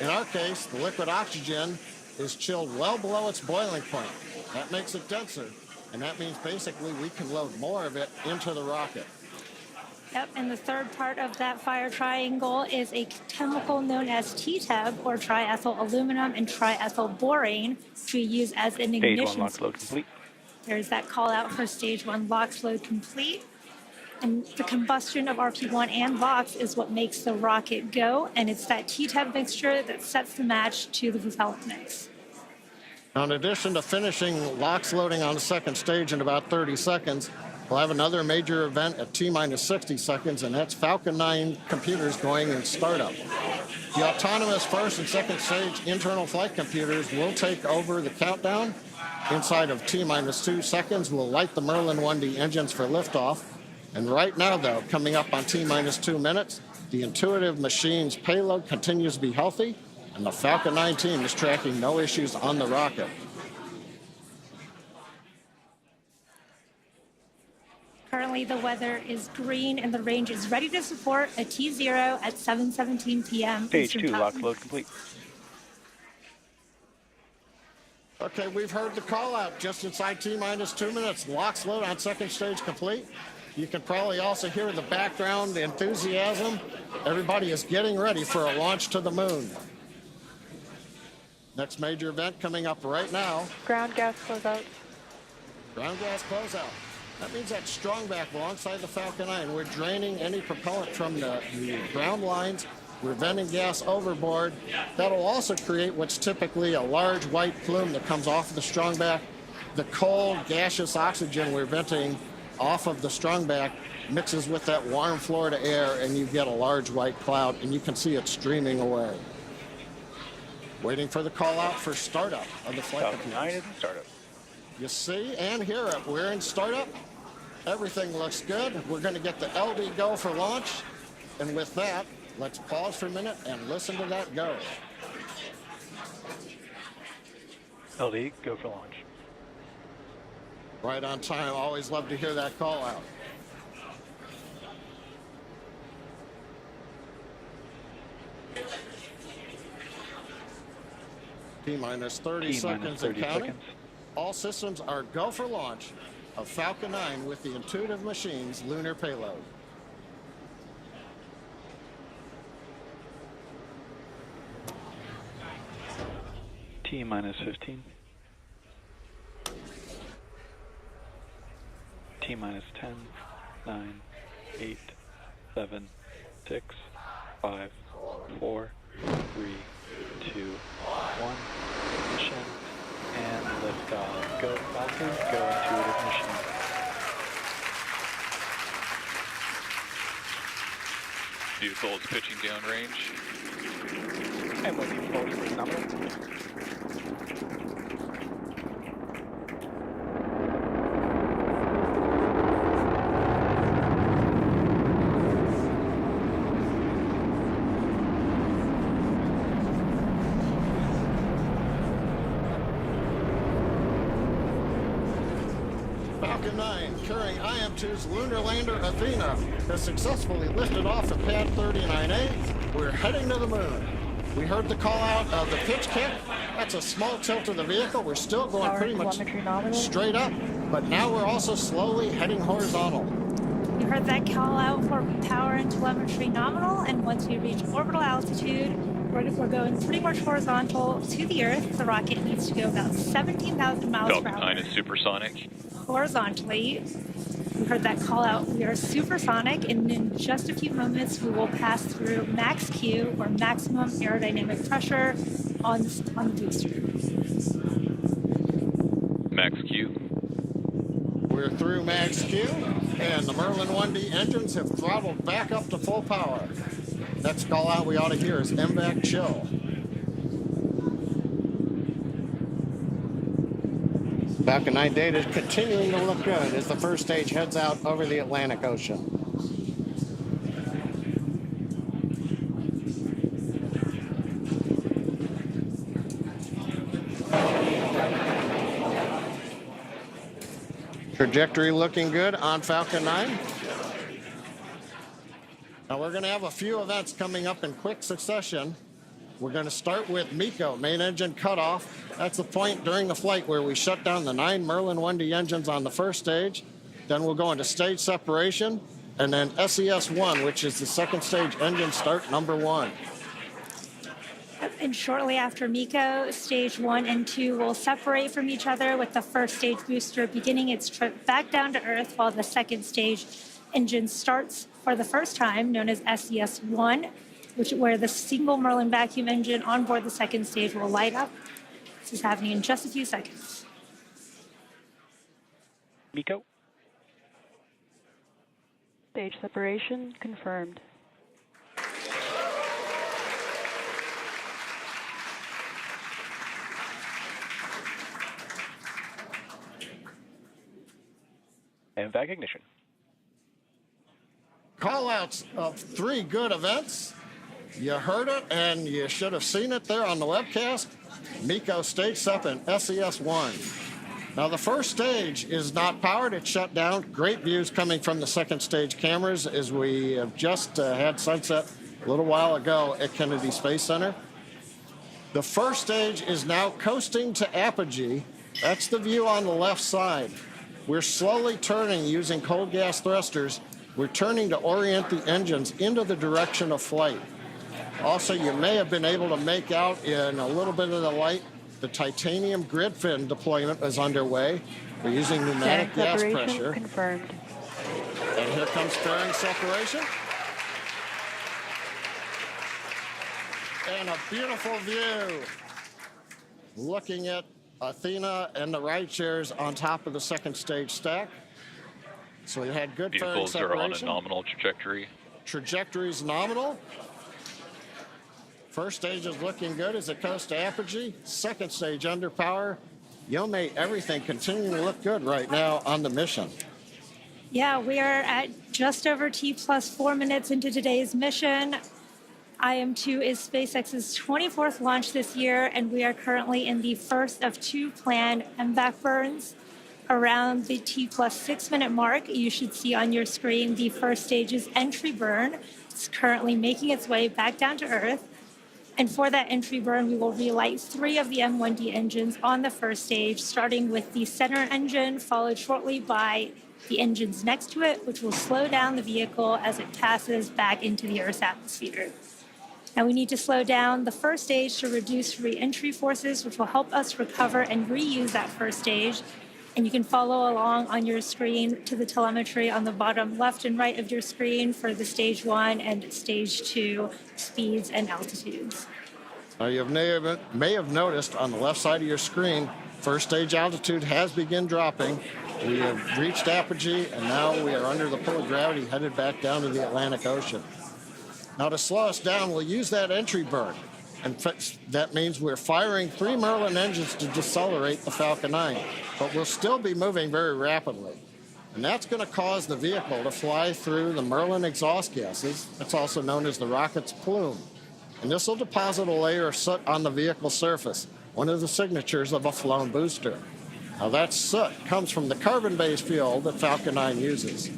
In our case, the liquid oxygen is chilled well below its boiling point. That makes it denser, and that means basically we can load more of it into the rocket. Yep, and the third part of that fire triangle is a chemical known as TTEB, or triethyl aluminum and triethyl borane, which we use as an ignition. Stage 1 LOX load complete. There's that call out for stage 1 LOX load complete. And the combustion of RP1 and LOX is what makes the rocket go, and it's that TTEB mixture that sets the match to the propellant mix. Now, in addition to finishing LOX loading on the second stage in about 30 seconds, we'll have another major event at T-minus 60 seconds, and that's Falcon 9 computers going in startup. The autonomous first and second stage internal flight computers will take over the countdown. Inside of T-minus 2 seconds, we'll light the Merlin 1D engines for liftoff. And right now, though, coming up on T-minus 2 minutes, the Intuitive Machines payload continues to be healthy, and the Falcon 9 team is tracking no issues on the rocket. Currently, the weather is green, and the range is ready to support a T0 at 7:17 p.m. Stage Eastern 2 Time. LOX load complete. Okay, we've heard the call out just inside T-minus 2 minutes. Locks load on second stage complete. You can probably also hear the background enthusiasm. Everybody is getting ready for a launch to the moon. Next major event coming up right now. Ground gas closeout. Ground gas closeout. That means that strong back alongside the Falcon 9. We're draining any propellant from the ground lines. We're venting gas overboard. That'll also create what's typically a large white plume that comes off of the strong back. The cold, gaseous oxygen we're venting off of the strong back mixes with that warm Florida air, and you get a large white cloud, and you can see it streaming away. Waiting for the call out for startup of the flight. Falcon 9 is in startup. You see and hear it. We're in startup. Everything looks good. We're going to get the LD go for launch. And with that, let's pause for a minute and listen to that go. LD, go for launch. Right on time. Always love to hear that call out. T-minus 30 seconds and counting. All systems are go for launch of Falcon 9 with the Intuitive Machines lunar payload. T-minus 15. T-minus 10, 9, 8, 7, 6, 5, 4, 3, 2, 1. Ignition and liftoff. Go Falcon, go Intuitive Machine. Vehicle is pitching downrange. And we'll be forward for nominal. Falcon 9 carrying IM-2's lunar lander Athena has successfully lifted off at pad 39A. We're heading to the moon. We heard the call out of the pitch kick. That's a small tilt of the vehicle. We're still going pretty much straight up, but now we're also slowly heading horizontal. You heard that call out for power and telemetry nominal, and once we reach orbital altitude, we're going pretty much horizontal to the Earth. The rocket needs to go about 17,000 miles per hour. Falcon 9 is supersonic. Horizontally. We heard that call out. We are supersonic, and in just a few moments, we will pass through max Q, or maximum aerodynamic pressure, on the booster. Max Q. We're through max Q, and the Merlin 1D engines have throttled back up to full power. Next call out we ought to hear is MVAC chill. Falcon 9 data is continuing to look good as the first stage heads out over the Atlantic Ocean. Trajectory looking good on Falcon 9. Now we're going to have a few events coming up in quick succession. We're going to start with MECO, main engine cutoff. That's the point during the flight where we shut down the 9 Merlin 1D engines on the first stage. Then we'll go into stage separation, and then SES-1, which is the second stage engine start number 1. And shortly after MECO, stage 1 and 2 will separate from each other, with the first stage booster beginning its trip back down to Earth, while the second stage engine starts for the first time, known as SES-1, where the single Merlin vacuum engine on board the second stage will light up. This is happening in just a few seconds. MECO. Stage separation confirmed. And vac ignition. Call-outs of 3 good events. You heard it, and you should have seen it there on the webcast. MECO stage sep and SES-1. Now, the first stage is not powered. It's shut down. Great views coming from the second stage cameras as we have just had sunset a little while ago at Kennedy Space Center. The first stage is now coasting to apogee. That's the view on the left side. We're slowly turning using cold gas thrusters. We're turning to orient the engines into the direction of flight. Also, you may have been able to make out in a little bit of the light, the titanium grid fin deployment is underway. We're using pneumatic gas pressure. Confirmed. And here comes fairing separation. And a beautiful view. Looking at Athena and the ride shares on top of the second stage stack. So we had good fairing Vehicles separation. are on a nominal trajectory. Trajectory's nominal. First stage is looking good as it coasts to apogee. Second stage under power. Yomei, everything continuing to look good right now on the mission. Yeah, we are at just over T plus 4 minutes into today's mission. IM-2 is SpaceX's 24th launch this year, and we are currently in the first of 2 planned MVAC burns. Around the T plus 6 minute mark, you should see on your screen the first stage's entry burn. It's currently making its way back down to Earth. And for that entry burn, we will relight 3 of the M1D engines on the first stage, starting with the center engine, followed shortly by the engines next to it, which will slow down the vehicle as it passes back into the Earth's atmosphere. Now we need to slow down the first stage to reduce re-entry forces, which will help us recover and reuse that first stage. And you can follow along on your screen to the telemetry on the bottom left and right of your screen for the stage 1 and stage 2 speeds and altitudes. You may have noticed on the left side of your screen, first stage altitude has begun dropping. We have reached apogee, and now we are under the pull of gravity headed back down to the Atlantic Ocean. Now to slow us down, we'll use that entry burn. And that means we're firing 3 Merlin engines to decelerate the Falcon 9, but we'll still be moving very rapidly. And that's going to cause the vehicle to fly through the Merlin exhaust gases. It's also known as the rocket's plume. And this will deposit a layer of soot on the vehicle surface, one of the signatures of a flown booster. Now that soot comes from the carbon-based fuel that Falcon 9 uses.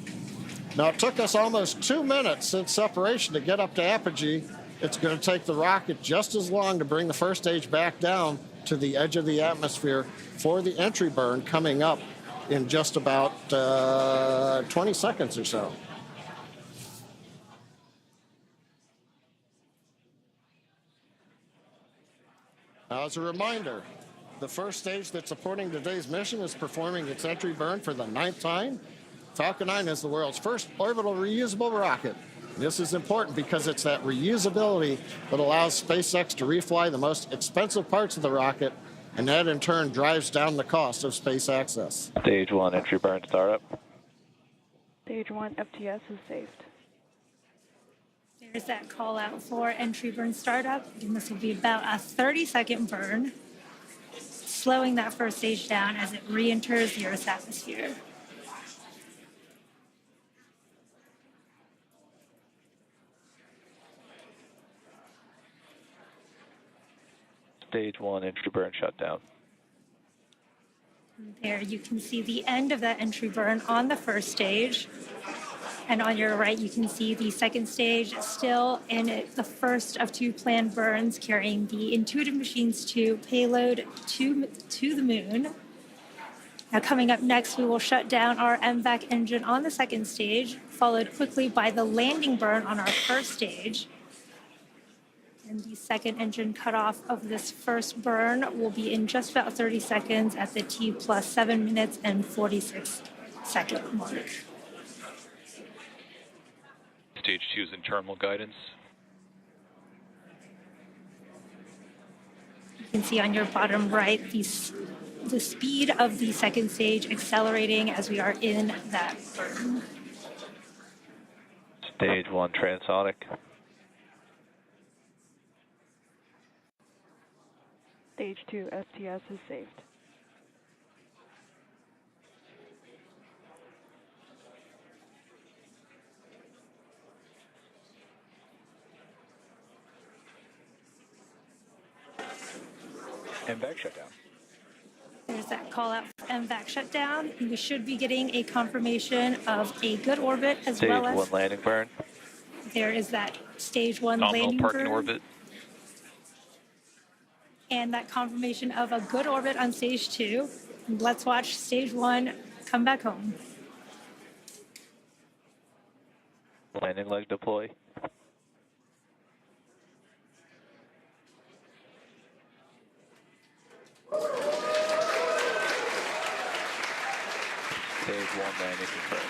Now it took us almost 2 minutes since separation to get up to apogee. It's going to take the rocket just as long to bring the first stage back down to the edge of the atmosphere for the entry burn coming up in just about 20 seconds or so. Now, as a reminder, the first stage that's supporting today's mission is performing its entry burn for the 9th time. Falcon 9 is the world's first orbital reusable rocket. This is important because it's that reusability that allows SpaceX to refly the most expensive parts of the rocket, and that in turn drives down the cost of space access. Stage 1 entry burn startup. Stage 1 FTS is saved. There's that call out for entry burn startup. And this will be about a 30-second burn, slowing that first stage down as it re-enters the Earth's atmosphere. Stage 1 entry burn shutdown. There you can see the end of that entry burn on the first stage. And on your right, you can see the second stage still in the first of 2 planned burns, carrying the Intuitive Machines 2 payload to the moon. Now coming up next, we will shut down our MVAC engine on the second stage, followed quickly by the landing burn on our first stage. And the second engine cutoff of this first burn will be in just about 30 seconds at the T plus 7 minutes and 46 second mark. Stage 2's internal guidance. You can see on your bottom right the speed of the second stage accelerating as we are in that burn. Stage 1 transonic. Stage 2 FTS is saved. MVAC shutdown. There's that call out for MVAC shutdown. And we should be getting a confirmation of a good orbit as Stage well as 1 landing burn. there is that stage 1 Nominal landing parking burn. orbit. and that confirmation of a good orbit on stage 2. Let's watch stage 1 come back home. Landing leg deploy. Stage 1 landing confirmed.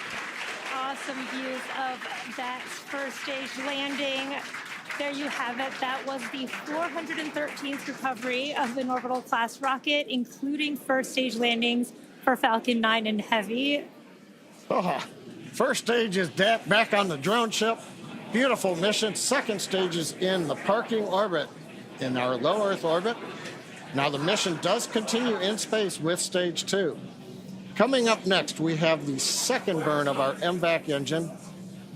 Awesome views of that first stage landing. There you have it. That was the 413th recovery of an orbital class rocket, including first stage landings for Falcon 9 and Heavy. Oh, first stage is back on the drone ship. Beautiful mission. Second stage is in the parking orbit in our low Earth orbit. Now the mission does continue in space with stage 2. Coming up next, we have the second burn of our MVAC engine.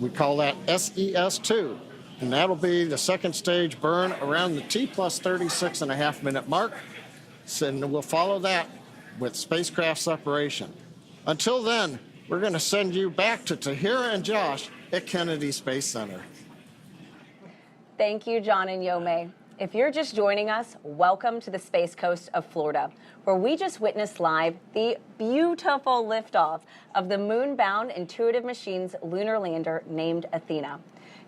We call that SES-2. And that'll be the second stage burn around the T plus 36.5 minute mark. And we'll follow that with spacecraft separation. Until then, we're going to send you back to Tahira and Josh at Kennedy Space Center. Thank you, John and Yome. If you're just joining us, welcome to the Space Coast of Florida, where we just witnessed live the beautiful liftoff of the moon-bound Intuitive Machines lunar lander named Athena.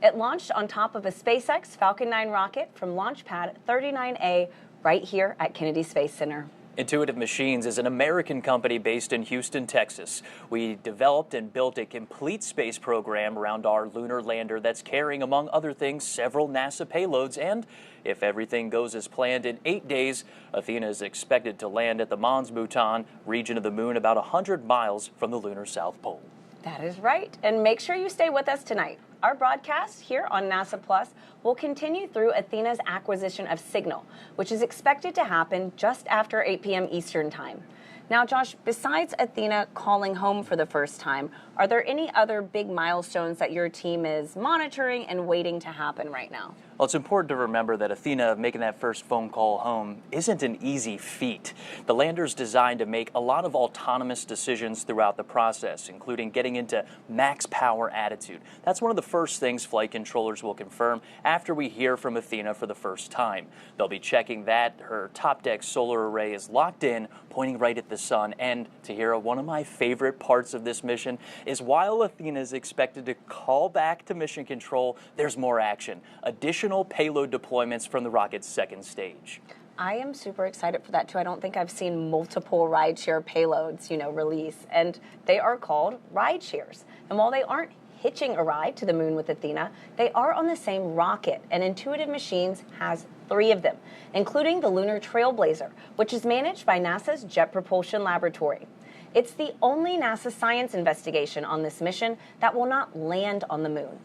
It launched on top of a SpaceX Falcon 9 rocket from Launch Pad 39A right here at Kennedy Space Center. Intuitive Machines is an American company based in Houston, Texas. We developed and built a complete space program around our lunar lander that's carrying, among other things, several NASA payloads. And if everything goes as planned, in 8 days, Athena is expected to land at the Mons Bhutan region of the moon, about 100 miles from the lunar South Pole. That is right. And make sure you stay with us tonight. Our broadcast here on NASA Plus will continue through Athena's acquisition of signal, which is expected to happen just after 8 p.m. Eastern Time. Now, Josh, besides Athena calling home for the first time, are there any other big milestones that your team is monitoring and waiting to happen right now? Well, it's important to remember that Athena making that first phone call home isn't an easy feat. The lander's designed to make a lot of autonomous decisions throughout the process, including getting into max power attitude. That's one of the first things flight controllers will confirm after we hear from Athena for the first time. They'll be checking that her top deck solar array is locked in, pointing right at the sun. And Tahira, one of my favorite parts of this mission is while Athena is expected to call back to mission control, there's more action. Additional payload deployments from the rocket's second stage. I am super excited for that too. I don't think I've seen multiple rideshare payloads, release, and they are called ride shares. And while they aren't hitching a ride to the moon with Athena, they are on the same rocket, and Intuitive Machines has 3 of them, including the Lunar Trailblazer, which is managed by NASA's Jet Propulsion Laboratory. It's the only NASA science investigation on this mission that will not land on the moon.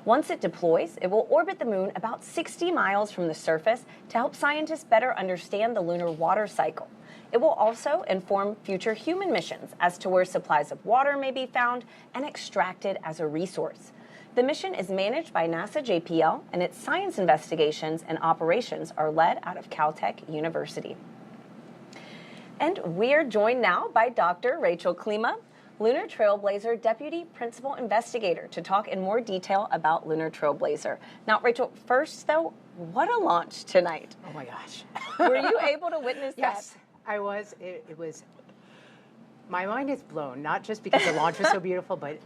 Once it deploys, it will orbit the moon about 60 miles from the surface to help scientists better understand the lunar water cycle. It will also inform future human missions as to where supplies of water may be found and extracted as a resource. The mission is managed by NASA JPL, and its science investigations and operations are led out of Caltech University. And we're joined now by Dr. Rachel Klima, Lunar Trailblazer Deputy Principal Investigator, to talk in more detail about Lunar Trailblazer. Now, Rachel, first though, what a launch tonight. Oh my gosh. Were you able to witness that? Yes, I was. It was, my mind is blown, not just because the launch was so beautiful, but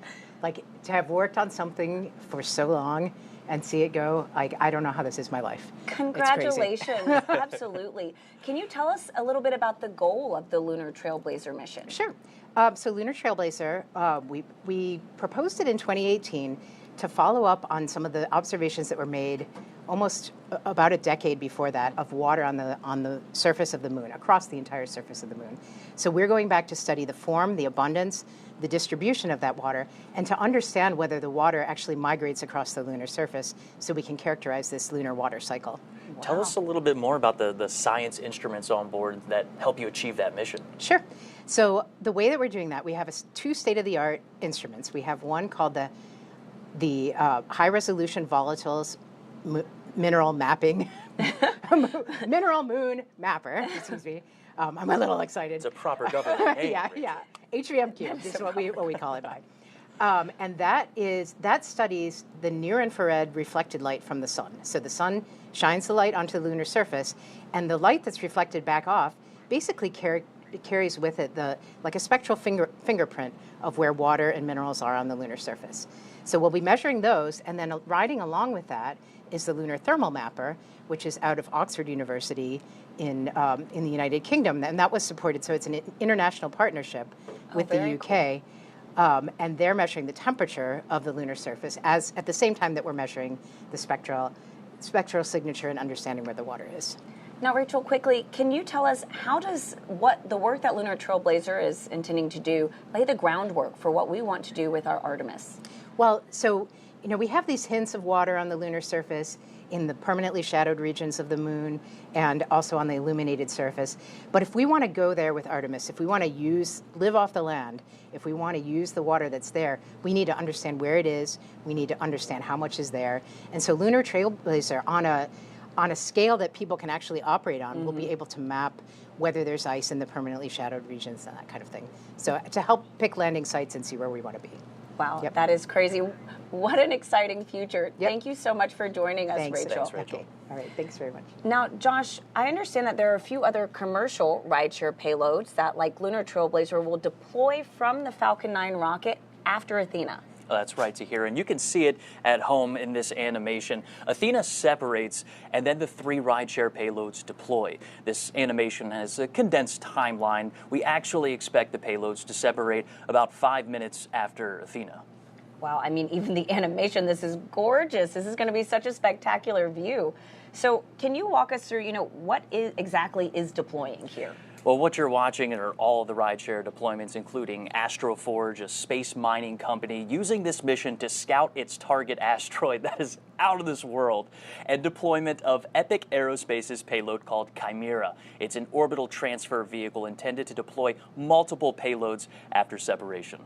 like to have worked on something for so long and see it go, like, I don't know how this is my life. Congratulations. Absolutely. Can you tell us a little bit about the goal of the Lunar Trailblazer mission? Sure. So Lunar Trailblazer, we proposed it in 2018 to follow up on some of the observations that were made almost about a decade before that of water on the surface of the moon, across the entire surface of the moon. So we're going back to study the form, the abundance, the distribution of that water, and to understand whether the water actually migrates across the lunar surface so we can characterize this lunar water cycle. Wow. Tell us a little bit more about the science instruments on board that help you achieve that mission. Sure. So the way that we're doing that, we have 2 state-of-the-art instruments. We have one called the high-resolution volatiles mineral mapping, mineral moon mapper, excuse me. I'm a little excited. It's a proper government name. Yeah. HVM cube is what we call it by. And that studies the near-infrared reflected light from the sun. So the sun shines the light onto the lunar surface, and the light that's reflected back off basically carries with it like a spectral fingerprint of where water and minerals are on the lunar surface. So we'll be measuring those, and then riding along with that is the Lunar Thermal Mapper, which is out of Oxford University in the United Kingdom, and that was supported. So it's an international partnership with the UK. Cool. And they're measuring the temperature of the lunar surface at the same time that we're measuring the spectral signature and understanding where the water is. Now, Rachel, quickly, can you tell us how does what the work that Lunar Trailblazer is intending to do lay the groundwork for what we want to do with our Artemis? Well, so, we have these hints of water on the lunar surface in the permanently shadowed regions of the moon and also on the illuminated surface. But if we want to go there with Artemis, if we want to live off the land, if we want to use the water that's there, we need to understand where it is. We need to understand how much is there. And so Lunar Trailblazer, on a scale that people can actually operate on, will be able to map whether there's ice in the permanently shadowed regions and that kind of thing. So to help pick landing sites and see where we want to be. Wow, that is crazy. What an exciting future. Thank you so much for joining us, Rachel. Thanks, Rachel. Okay. All right, thanks very much. Now, Josh, I understand that there are a few other commercial rideshare payloads that, like Lunar Trailblazer, will deploy from the Falcon 9 rocket after Athena. That's right, Tahira, and you can see it at home in this animation. Athena separates, and then the 3 rideshare payloads deploy. This animation has a condensed timeline. We actually expect the payloads to separate about 5 minutes after Athena. Wow, I mean, even the animation, this is gorgeous. This is going to be such a spectacular view. So can you walk us through, what exactly is deploying here? Well, what you're watching are all of the rideshare deployments, including Astroforge, a space mining company, using this mission to scout its target asteroid that is out of this world, and deployment of Epic Aerospace's payload called Chimera. It's an orbital transfer vehicle intended to deploy multiple payloads after separation.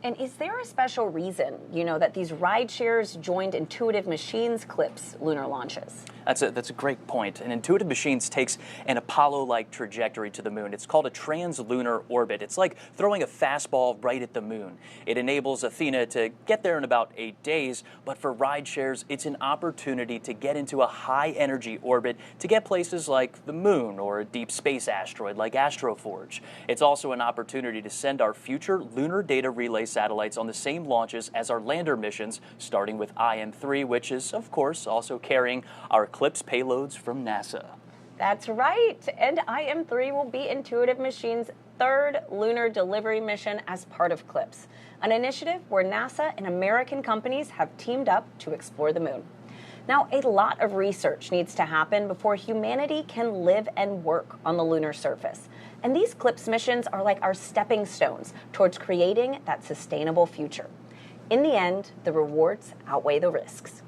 And is there a special reason, that these ride shares joined Intuitive Machines CLPS lunar launches? That's a great point. And Intuitive Machines takes an Apollo-like trajectory to the moon. It's called a translunar orbit. It's like throwing a fastball right at the moon. It enables Athena to get there in about 8 days, but for ride shares, it's an opportunity to get into a high-energy orbit to get places like the moon or a deep space asteroid like Astroforge. It's also an opportunity to send our future lunar data relay satellites on the same launches as our lander missions, starting with IM-3, which is, of course, also carrying our CLPS payloads from NASA. That's right. And IM-3 will be Intuitive Machines' 3rd lunar delivery mission as part of CLPS, an initiative where NASA and American companies have teamed up to explore the moon. Now, a lot of research needs to happen before humanity can live and work on the lunar surface. And these CLPS missions are like our stepping stones towards creating that sustainable future. In the end, the rewards outweigh the risks.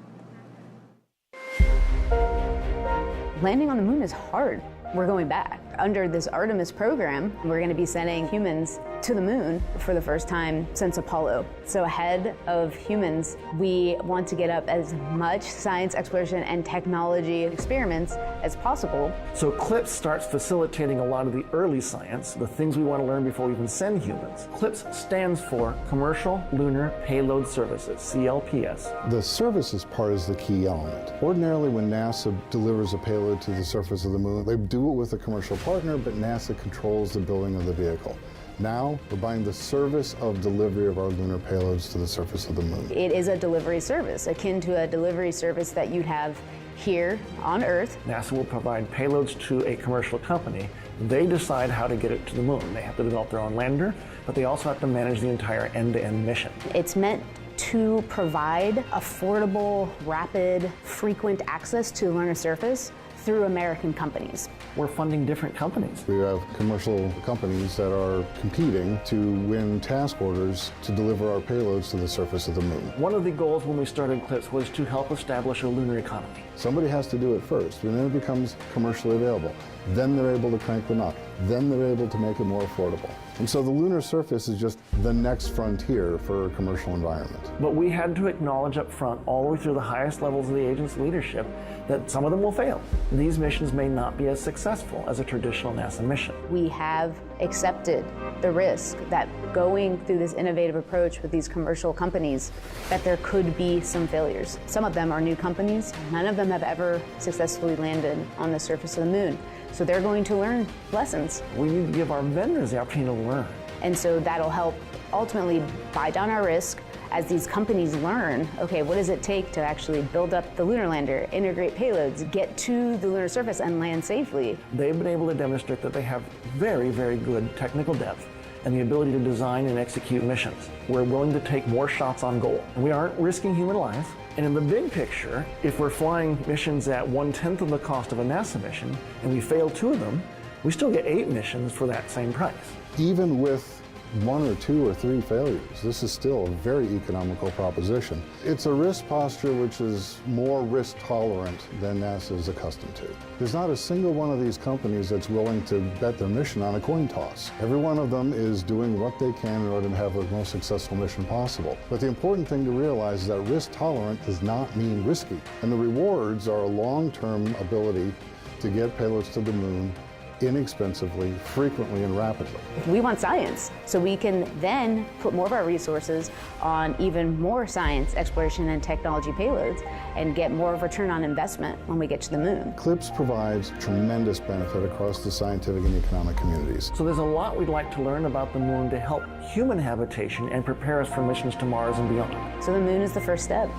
Landing on the moon is hard. We're going back. Under this Artemis program, we're going to be sending humans to the moon for the first time since Apollo. So ahead of humans, we want to get up as much science exploration and technology experiments as possible. So CLPS starts facilitating a lot of the early science, the things we want to learn before we even send humans. CLPS stands for Commercial Lunar Payload Services, CLPS. The services part is the key element. Ordinarily, when NASA delivers a payload to the surface of the moon, they do it with a commercial partner, but NASA controls the building of the vehicle. Now, we're buying the service of delivery of our lunar payloads to the surface of the moon. It is a delivery service, akin to a delivery service that you'd have here on Earth. NASA will provide payloads to a commercial company. They decide how to get it to the moon. They have to develop their own lander, but they also have to manage the entire end-to-end mission. It's meant to provide affordable, rapid, frequent access to the lunar surface through American companies. We're funding different companies. We have commercial companies that are competing to win task orders to deliver our payloads to the surface of the moon. One of the goals when we started CLPS was to help establish a lunar economy. Somebody has to do it first, and then it becomes commercially available. Then they're able to crank them up. then they're able to make it more affordable. And so the lunar surface is just the next frontier for a commercial environment. But we had to acknowledge up front, all the way through the highest levels of the agency leadership, that some of them will fail. These missions may not be as successful as a traditional NASA mission. We have accepted the risk that going through this innovative approach with these commercial companies, that there could be some failures. Some of them are new companies. None of them have ever successfully landed on the surface of the moon. So they're going to learn lessons. We need to give our vendors the opportunity to learn. And so that'll help ultimately buy down our risk as these companies learn, okay, what does it take to actually build up the lunar lander, integrate payloads, get to the lunar surface and land safely? They've been able to demonstrate that they have very, very good technical depth and the ability to design and execute missions. We're willing to take more shots on goal. We aren't risking human life. And in the big picture, if we're flying missions at 1/10 of the cost of a NASA mission and we fail 2 of them, we still get 8 missions for that same price. Even with 1 or 2 or 3 failures, this is still a very economical proposition. It's a risk posture which is more risk tolerant than NASA is accustomed to. There's not a single one of these companies that's willing to bet their mission on a coin toss. Every one of them is doing what they can in order to have the most successful mission possible. But the important thing to realize is that risk tolerant does not mean risky. And the rewards are a long-term ability to get payloads to the moon inexpensively, frequently, and rapidly. We want science, so we can then put more of our resources on even more science, exploration, and technology payloads and get more of a return on investment when we get to the moon. CLPS provides tremendous benefit across the scientific and economic communities. So there's a lot we'd like to learn about the moon to help human habitation and prepare us for missions to Mars and beyond. So the moon is the first step.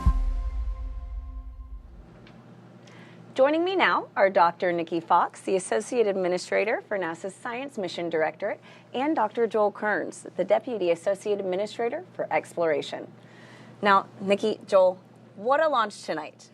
Joining me now are Dr. Nikki Fox, the Associate Administrator for NASA's Science Mission Directorate, and Dr. Joel Kearns, the Deputy Associate Administrator for Exploration. Now, Nikki, Joel, what a launch tonight.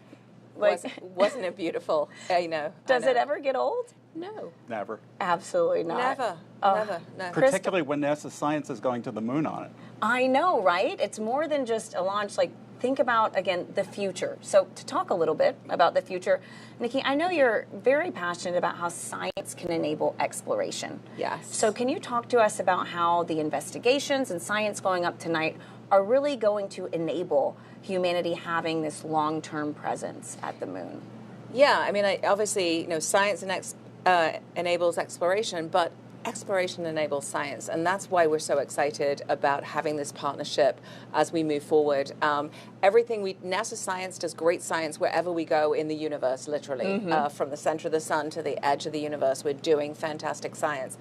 Wasn't it beautiful? I know. Does it ever get old? No. Never. Absolutely not. Never, no. Particularly when NASA science is going to the moon on it. I know, right? It's more than just a launch. Like, think about, again, the future. So to talk a little bit about the future, Nikki, I know you're very passionate about how science can enable exploration. Yes. So can you talk to us about how the investigations and science going up tonight are really going to enable humanity having this long-term presence at the moon? Yeah, I mean, obviously, science enables exploration, but exploration enables science, and that's why we're so excited about having this partnership as we move forward. NASA science does great science wherever we go in the universe, literally. From the center of the sun to the edge of the universe, we're doing fantastic science.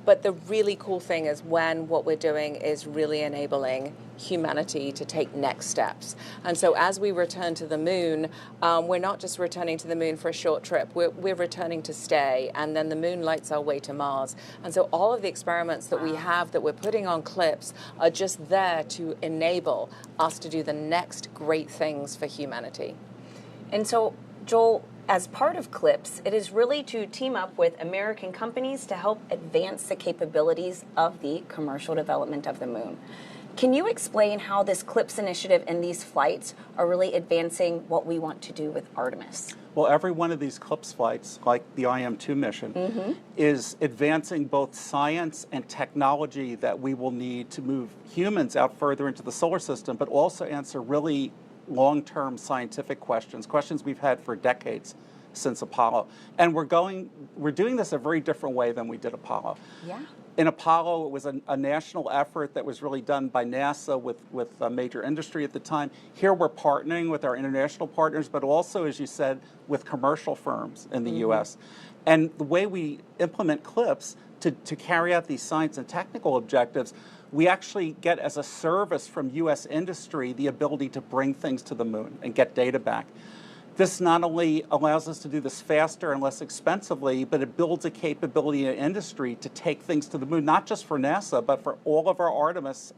But the really cool thing is when what we're doing is really enabling humanity to take next steps. And so as we return to the moon, we're not just returning to the moon for a short trip, we're returning to stay, and then the moon lights our way to Mars. And so all of the experiments that we have that we're putting on CLPS are just there to enable us to do the next great things for humanity. And so, Joel, as part of CLPS, it is really to team up with American companies to help advance the capabilities of the commercial development of the moon. Can you explain how this CLPS initiative and these flights are really advancing what we want to do with Artemis? Well, every one of these CLPS flights, like the IM-2 mission, is advancing both science and technology that we will need to move humans out further into the solar system, but also answer really long-term scientific questions we've had for decades since Apollo. And we're doing this a very different way than we did Apollo. Yeah. In Apollo, it was a national effort that was really done by NASA with a major industry at the time. Here we're partnering with our international partners, but also, as you said, with commercial firms in the U.S. And the way we implement CLPS to carry out these science and technical objectives, we actually get as a service from U.S. industry the ability to bring things to the moon and get data back. This not only allows us to do this faster and less expensively, but it builds a capability in industry to take things to the moon, not just for NASA, but for all of our Artemis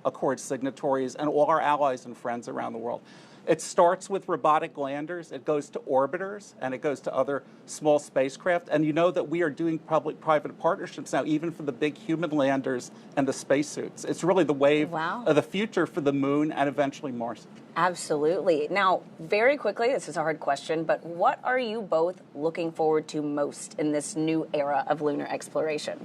Accord signatories and all our allies and friends around the world. It starts with robotic landers, it goes to orbiters, and it goes to other small spacecraft. And you know that we are doing public-private partnerships now, even for the big human landers and the spacesuits. It's really the wave of the future for the moon and eventually Mars. Absolutely. Now, very quickly, this is a hard question, but what are you both looking forward to most in this new era of lunar exploration?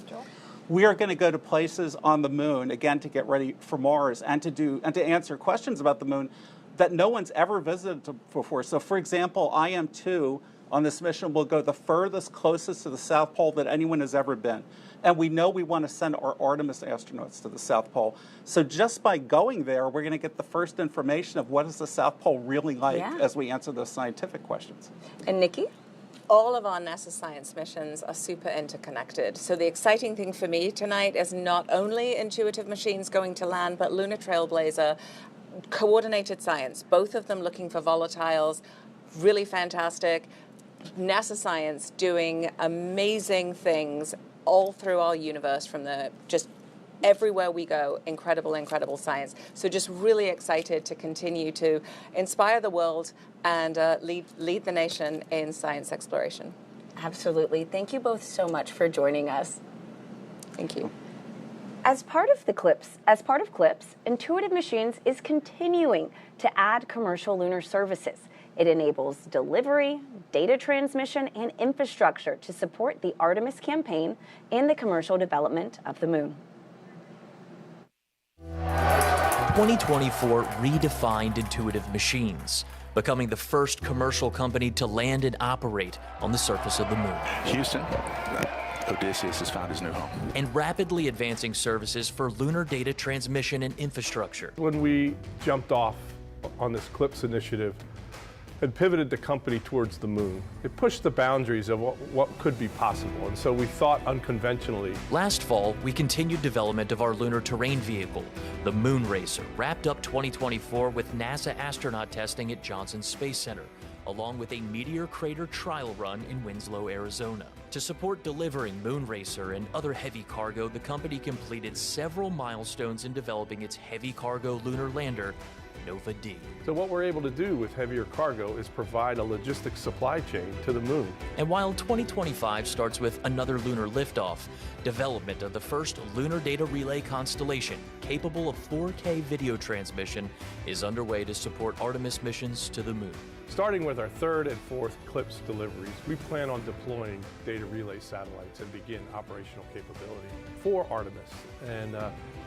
We are going to go to places on the moon, again, to get ready for Mars and to answer questions about the moon that no one's ever visited before. So, for example, IM-2 on this mission will go the furthest, closest to the South Pole that anyone has ever been. And we know we want to send our Artemis astronauts to the South Pole. So just by going there, we're going to get the first information of what is the South Pole really like as we answer those scientific questions. And Nikki? All of our NASA science missions are super interconnected. So the exciting thing for me tonight is not only Intuitive Machines going to land, but Lunar Trailblazer, coordinated science, both of them looking for volatiles, really fantastic. NASA science doing amazing things all through our universe, from the just everywhere we go, incredible, incredible science. So just really excited to continue to inspire the world and lead the nation in science exploration. Absolutely. Thank you both so much for joining us. Thank you. As part of CLPS, Intuitive Machines is continuing to add commercial lunar services. It enables delivery, data transmission, and infrastructure to support the Artemis campaign and the commercial development of the moon. 2024 redefined Intuitive Machines, becoming the first commercial company to land and operate on the surface of the moon. Houston, Odysseus has found his new home. And rapidly advancing services for lunar data transmission and infrastructure. When we jumped off on this CLPS initiative and pivoted the company towards the moon, it pushed the boundaries of what could be possible, and so we thought unconventionally. Last fall, we continued development of our lunar terrain vehicle, the Moon Racer, wrapped up 2024 with NASA astronaut testing at Johnson Space Center, along with a meteor crater trial run in Winslow, Arizona. To support delivering Moon Racer and other heavy cargo, the company completed several milestones in developing its heavy cargo lunar lander, Nova D. So what we're able to do with heavier cargo is provide a logistics supply chain to the moon. And while 2025 starts with another lunar liftoff, development of the first lunar data relay constellation capable of 4K video transmission is underway to support Artemis missions to the moon. Starting with our third and fourth CLPS deliveries, we plan on deploying data relay satellites and begin operational capability for Artemis and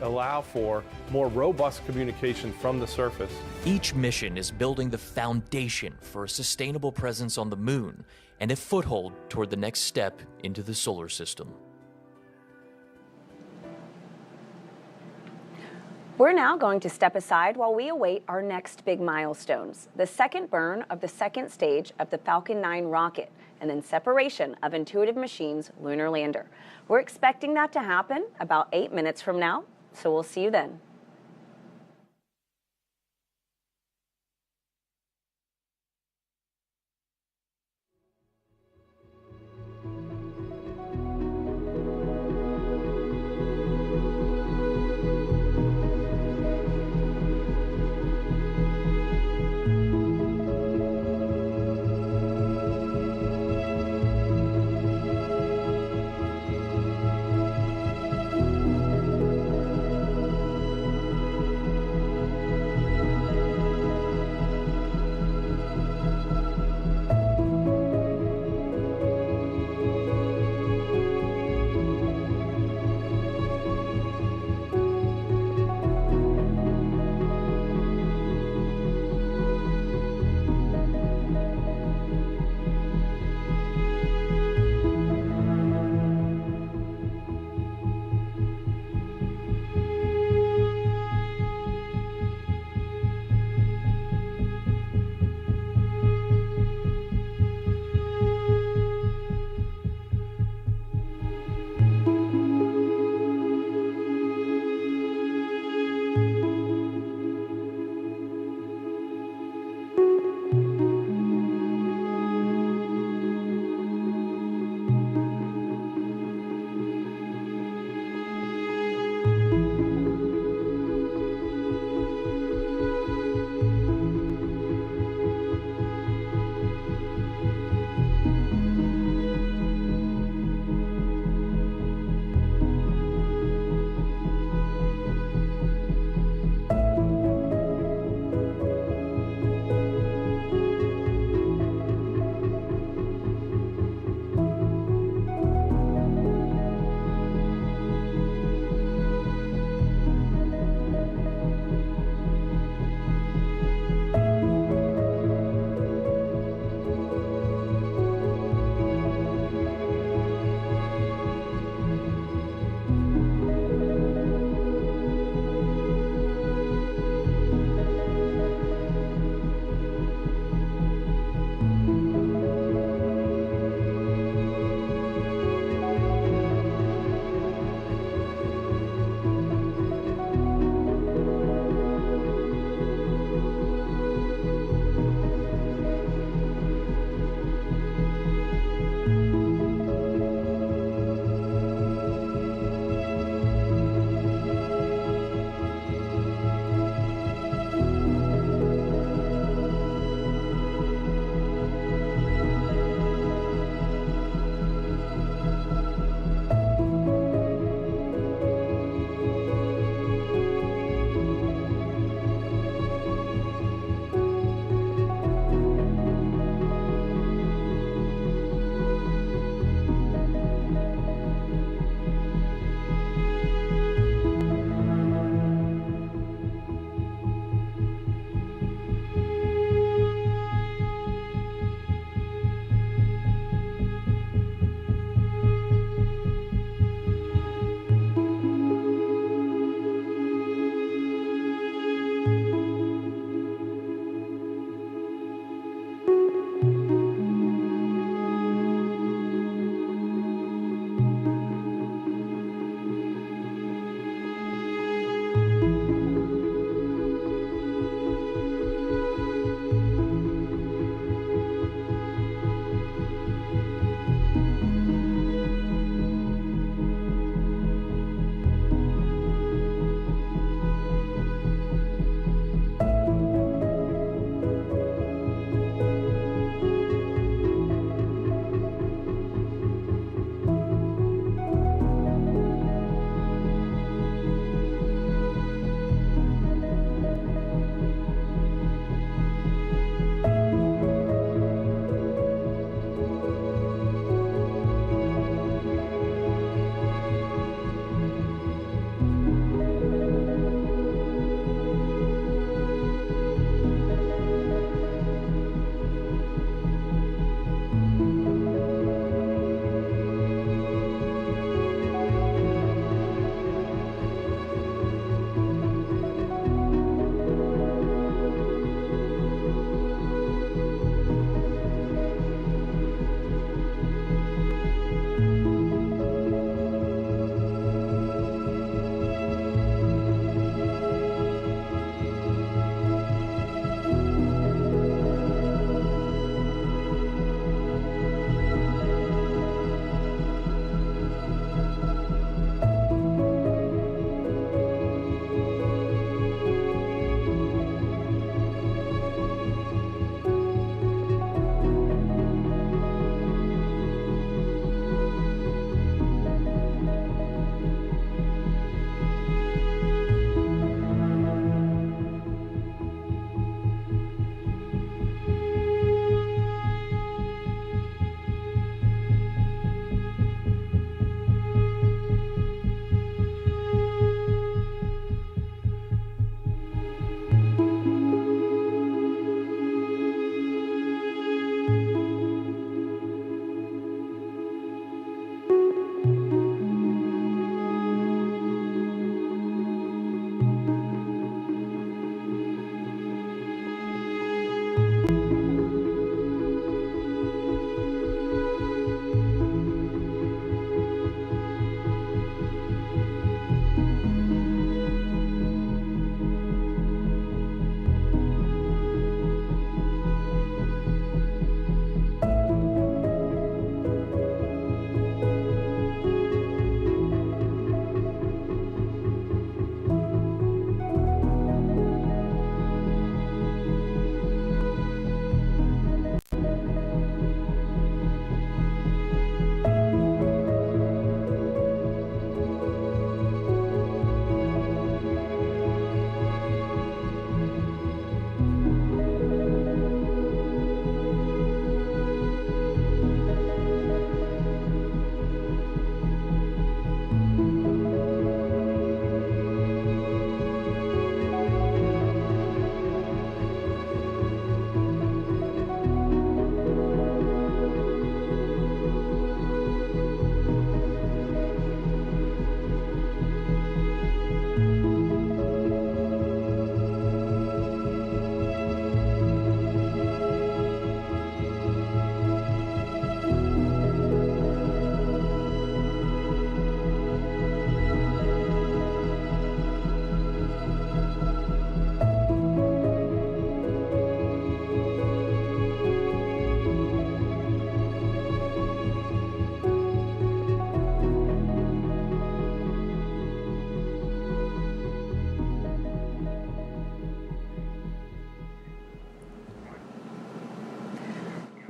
allow for more robust communication from the surface. Each mission is building the foundation for a sustainable presence on the moon and a foothold toward the next step into the solar system. We're now going to step aside while we await our next big milestones, the second burn of the second stage of the Falcon 9 rocket, and then separation of Intuitive Machines' lunar lander. We're expecting that to happen about 8 minutes from now, so we'll see you then.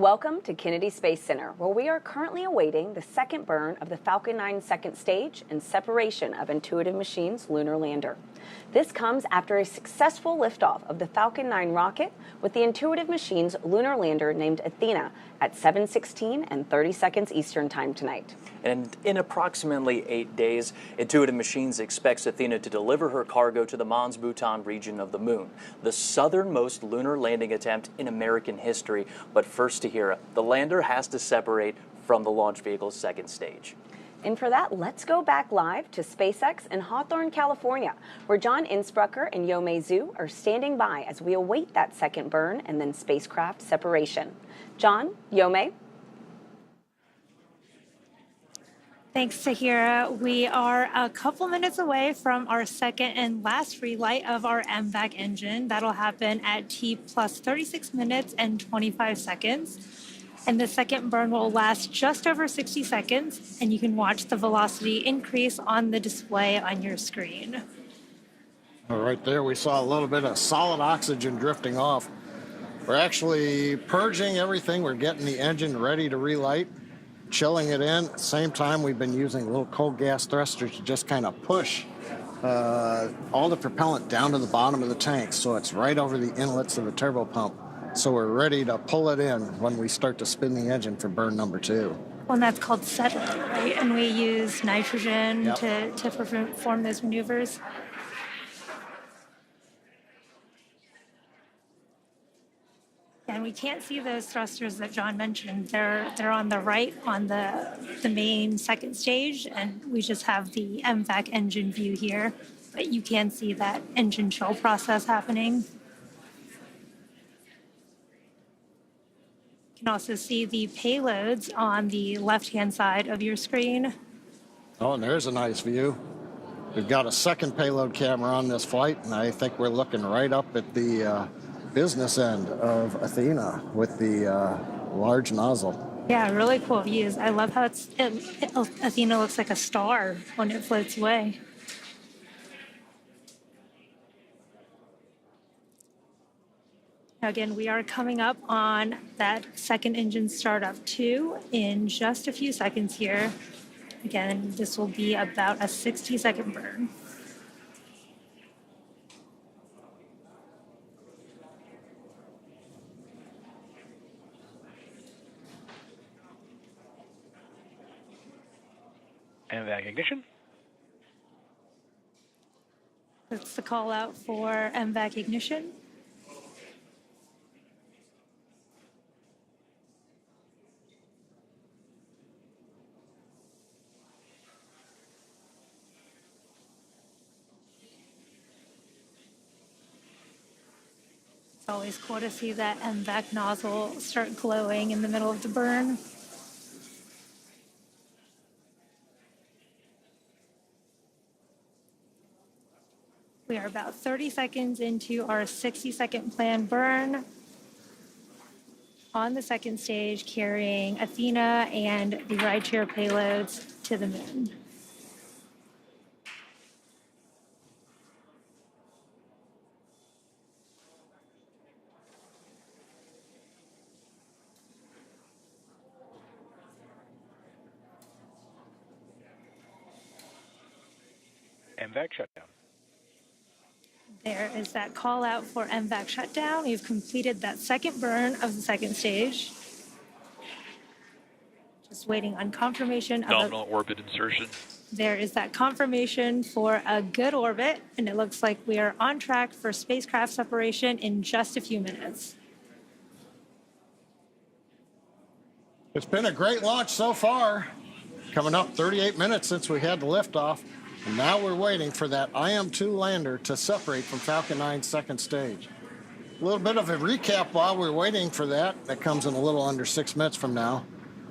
Welcome to Kennedy Space Center, where we are currently awaiting the second burn of the Falcon 9 second stage and separation of Intuitive Machines' lunar lander. This comes after a successful liftoff of the Falcon 9 rocket with the Intuitive Machines' lunar lander named Athena at 7:16 and 30 seconds Eastern Time tonight. And in approximately 8 days, Intuitive Machines expects Athena to deliver her cargo to the Mons Bhutan region of the Moon, the southernmost lunar landing attempt in American history. But first, Tahira, the lander has to separate from the launch vehicle's second stage. And for that, let's go back live to SpaceX in Hawthorne, California, where John Innsbrucker and Yomei Zhu are standing by as we await that second burn and then spacecraft separation. John, Yomei? Thanks, Tahira. We are a couple minutes away from our second and last relight of our MVAC engine. That'll happen at T plus 36 minutes and 25 seconds. And the second burn will last just over 60 seconds, and you can watch the velocity increase on the display on your screen. Right there, we saw a little bit of solid oxygen drifting off. We're actually purging everything. We're getting the engine ready to relight, chilling it in. At the same time, we've been using little cold gas thrusters to just kind of push all the propellant down to the bottom of the tank, so it's right over the inlets of the turbo pump. So we're ready to pull it in when we start to spin the engine for burn number 2. Well, and that's called settling, right? And we use nitrogen to perform those maneuvers. And we can't see those thrusters that John mentioned. They're on the right on the main second stage, and we just have the MVAC engine view here. But you can see that engine chill process happening. You can also see the payloads on the left-hand side of your screen. Oh, and there's a nice view. We've got a second payload camera on this flight, and I think we're looking right up at the business end of Athena with the large nozzle. Yeah, really cool views. I love how Athena looks like a star when it floats away. Now again, we are coming up on that second engine startup 2 in just a few seconds here. Again, this will be about a 60-second burn. MVAC ignition. That's the call out for MVAC ignition. It's always cool to see that MVAC nozzle start glowing in the middle of the burn. We are about 30 seconds into our 60-second planned burn on the second stage, carrying Athena and the rideshare payloads to the moon. MVAC shutdown. There is that call out for MVAC shutdown. We've completed that second burn of the second stage. Just waiting on confirmation of Nominal orbit insertion. There is that confirmation for a good orbit, and it looks like we are on track for spacecraft separation in just a few minutes. It's been a great launch so far. Coming up 38 minutes since we had the liftoff. And now we're waiting for that IM-2 lander to separate from Falcon 9's second stage. A little bit of a recap while we're waiting for that. That comes in a little under 6 minutes from now.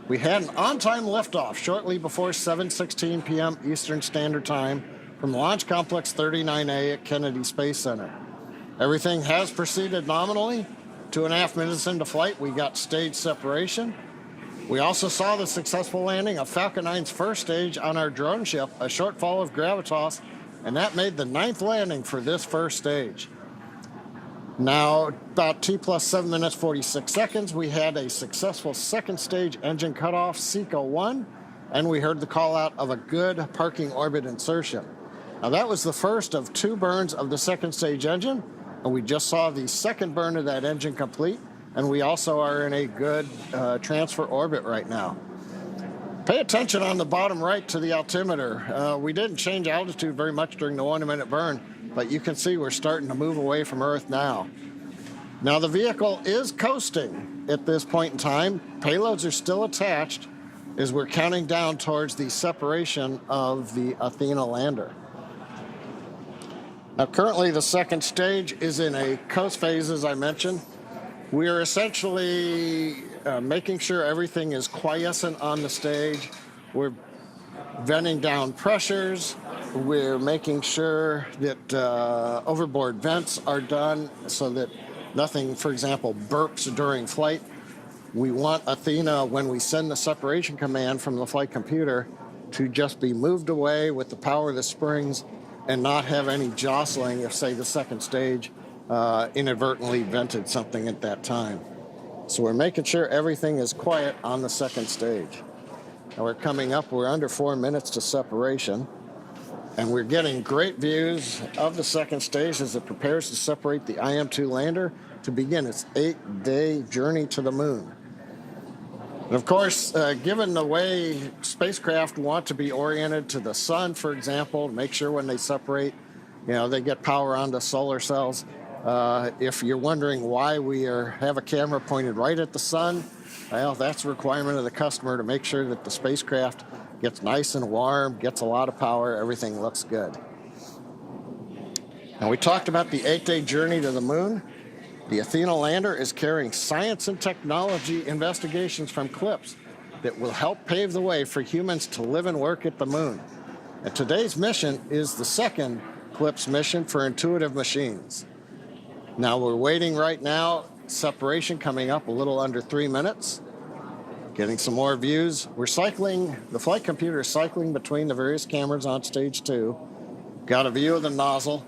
We had an on-time liftoff shortly before 7:16 p.m. Eastern Standard Time from Launch Complex 39A at Kennedy Space Center. Everything has proceeded nominally. 2.5 minutes into flight, we got stage separation. We also saw the successful landing of Falcon 9's first stage on our drone ship, a short fall of gravitas, and that made the 9th landing for this first stage. Now, about 2 plus 7 minutes, 46 seconds, we had a successful second stage engine cutoff, SECO 1, and we heard the call out of a good parking orbit insertion. Now, that was the first of 2 burns of the second stage engine, and we just saw the second burn of that engine complete, and we also are in a good transfer orbit right now. Pay attention on the bottom right to the altimeter. We didn't change altitude very much during the 1-minute burn, but you can see we're starting to move away from Earth now. Now, the vehicle is coasting at this point in time. Payloads are still attached as we're counting down towards the separation of the Athena lander. Now, currently, the second stage is in a coast phase, as I mentioned. We are essentially making sure everything is quiescent on the stage. We're venting down pressures. We're making sure that overboard vents are done so that nothing, for example, burps during flight. We want Athena, when we send the separation command from the flight computer, to just be moved away with the power of the springs and not have any jostling if, say, the second stage inadvertently vented something at that time. So we're making sure everything is quiet on the second stage. Now we're coming up, we're under 4 minutes to separation, and we're getting great views of the second stage as it prepares to separate the IM-2 lander to begin its 8-day journey to the moon. And of course, given the way spacecraft want to be oriented to the sun, for example, make sure when they separate, they get power onto solar cells. If you're wondering why we have a camera pointed right at the sun, well, that's a requirement of the customer to make sure that the spacecraft gets nice and warm, gets a lot of power, everything looks good. Now, we talked about the 8-day journey to the moon. The Athena lander is carrying science and technology investigations from CLPS that will help pave the way for humans to live and work at the moon. And today's mission is the second CLPS mission for Intuitive Machines. Now, we're waiting right now, separation coming up a little under 3 minutes. Getting some more views. We're cycling, the flight computer is cycling between the various cameras on stage 2. Got a view of the nozzle.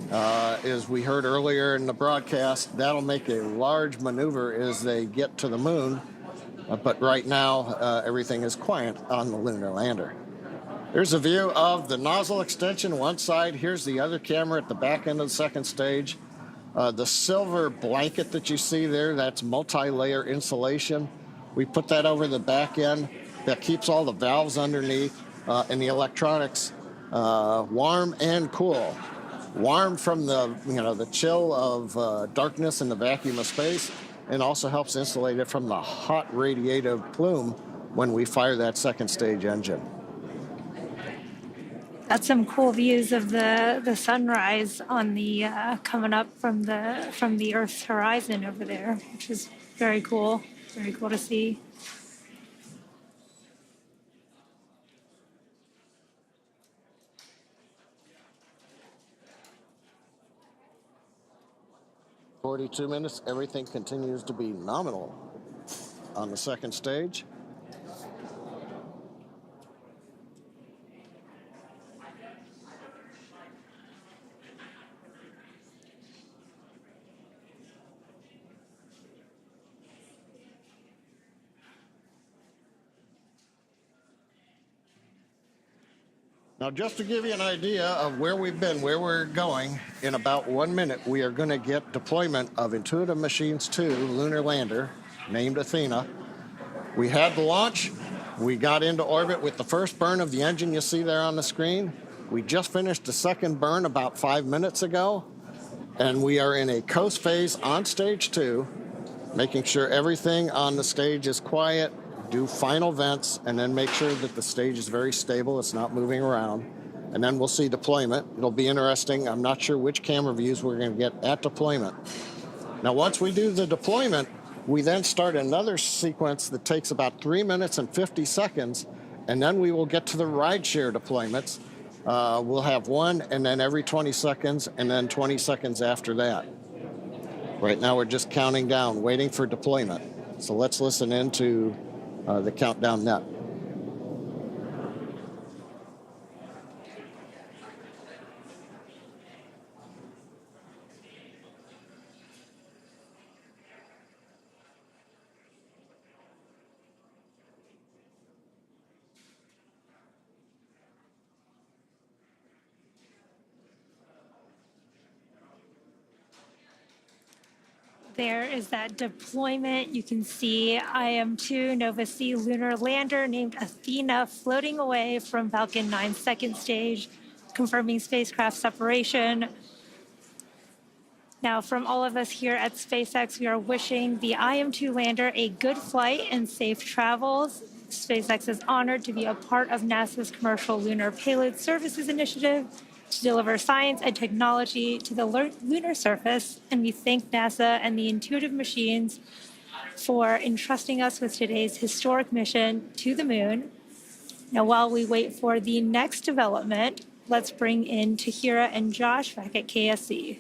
As we heard earlier in the broadcast, that'll make a large maneuver as they get to the moon. But right now, everything is quiet on the lunar lander. Here's a view of the nozzle extension one side. Here's the other camera at the back end of the second stage. The silver blanket that you see there, that's multi-layer insulation. We put that over the back end. That keeps all the valves underneath and the electronics warm and cool. Warm from the chill of darkness and the vacuum of space, and also helps insulate it from the hot radiative plume when we fire that second stage engine. That's some cool views of the sunrise on the coming up from the Earth's horizon over there, which is very cool. Very cool to see. "42 minutes, everything continues to be nominal on the second stage." Now, just to give you an idea of where we've been, where we're going, in about 1 minute, we are going to get deployment of Intuitive Machines 2 lunar lander, named Athena. We had the launch. We got into orbit with the first burn of the engine you see there on the screen. We just finished the second burn about 5 minutes ago, and we are in a coast phase on stage 2, making sure everything on the stage is quiet, do final vents, and then make sure that the stage is very stable, it's not moving around. And then we'll see deployment. It'll be interesting. I'm not sure which camera views we're going to get at deployment. Now, once we do the deployment, we then start another sequence that takes about 3 minutes and 50 seconds, and then we will get to the rideshare deployments. We'll have one, and then every 20 seconds, and then 20 seconds after that. Right now, we're just counting down, waiting for deployment. So let's listen into the countdown net. there is that deployment. You can see IM-2 Nova C lunar lander named Athena floating away from Falcon 9's second stage, confirming spacecraft separation. Now, from all of us here at SpaceX, we are wishing the IM-2 lander a good flight and safe travels. SpaceX is honored to be a part of NASA's Commercial Lunar Payload Services Initiative to deliver science and technology to the lunar surface, and we thank NASA and the Intuitive Machines for entrusting us with today's historic mission to the moon. Now, while we wait for the next development, let's bring in Tahira and Josh back at KSC.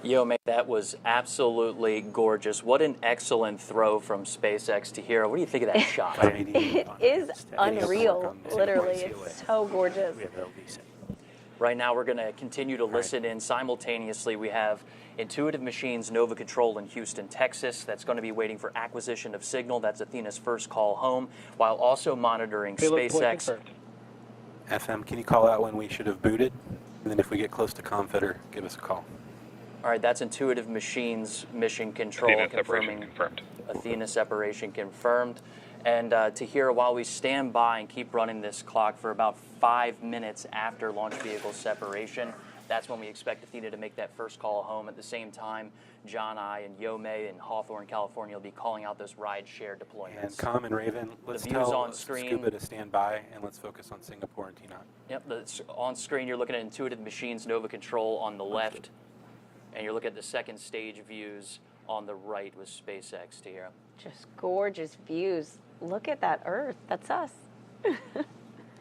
Yo, mate, that was absolutely gorgeous. What an excellent throw from SpaceX to Tahira. What do you think of that shot? It is unreal, literally. It's so gorgeous. Right now, we're going to continue to listen in. Simultaneously, we have Intuitive Machines Nova Control in Houston, Texas. That's going to be waiting for acquisition of signal. That's Athena's first call home, while also monitoring SpaceX. FM, can you call out when we should have booted? And then if we get close to Confeder, give us a call. All right, that's Intuitive Machines Mission Control Athena confirming separation confirmed. Athena separation confirmed. And Tahira, while we stand by and keep running this clock for about 5 minutes after launch vehicle separation, that's when we expect Athena to make that first call home. At the same time, John I and Yomei in Hawthorne, California will be calling out those ride-share deployments. And Com and Raven, let's tell Scuba to stand by, and let's focus on Singapore and T-Knot. Yep, on screen you're looking at Intuitive Machines Nova Control on the left, and you're looking at the second stage views on the right with SpaceX, Tahira. Just gorgeous views. Look at that Earth. That's us.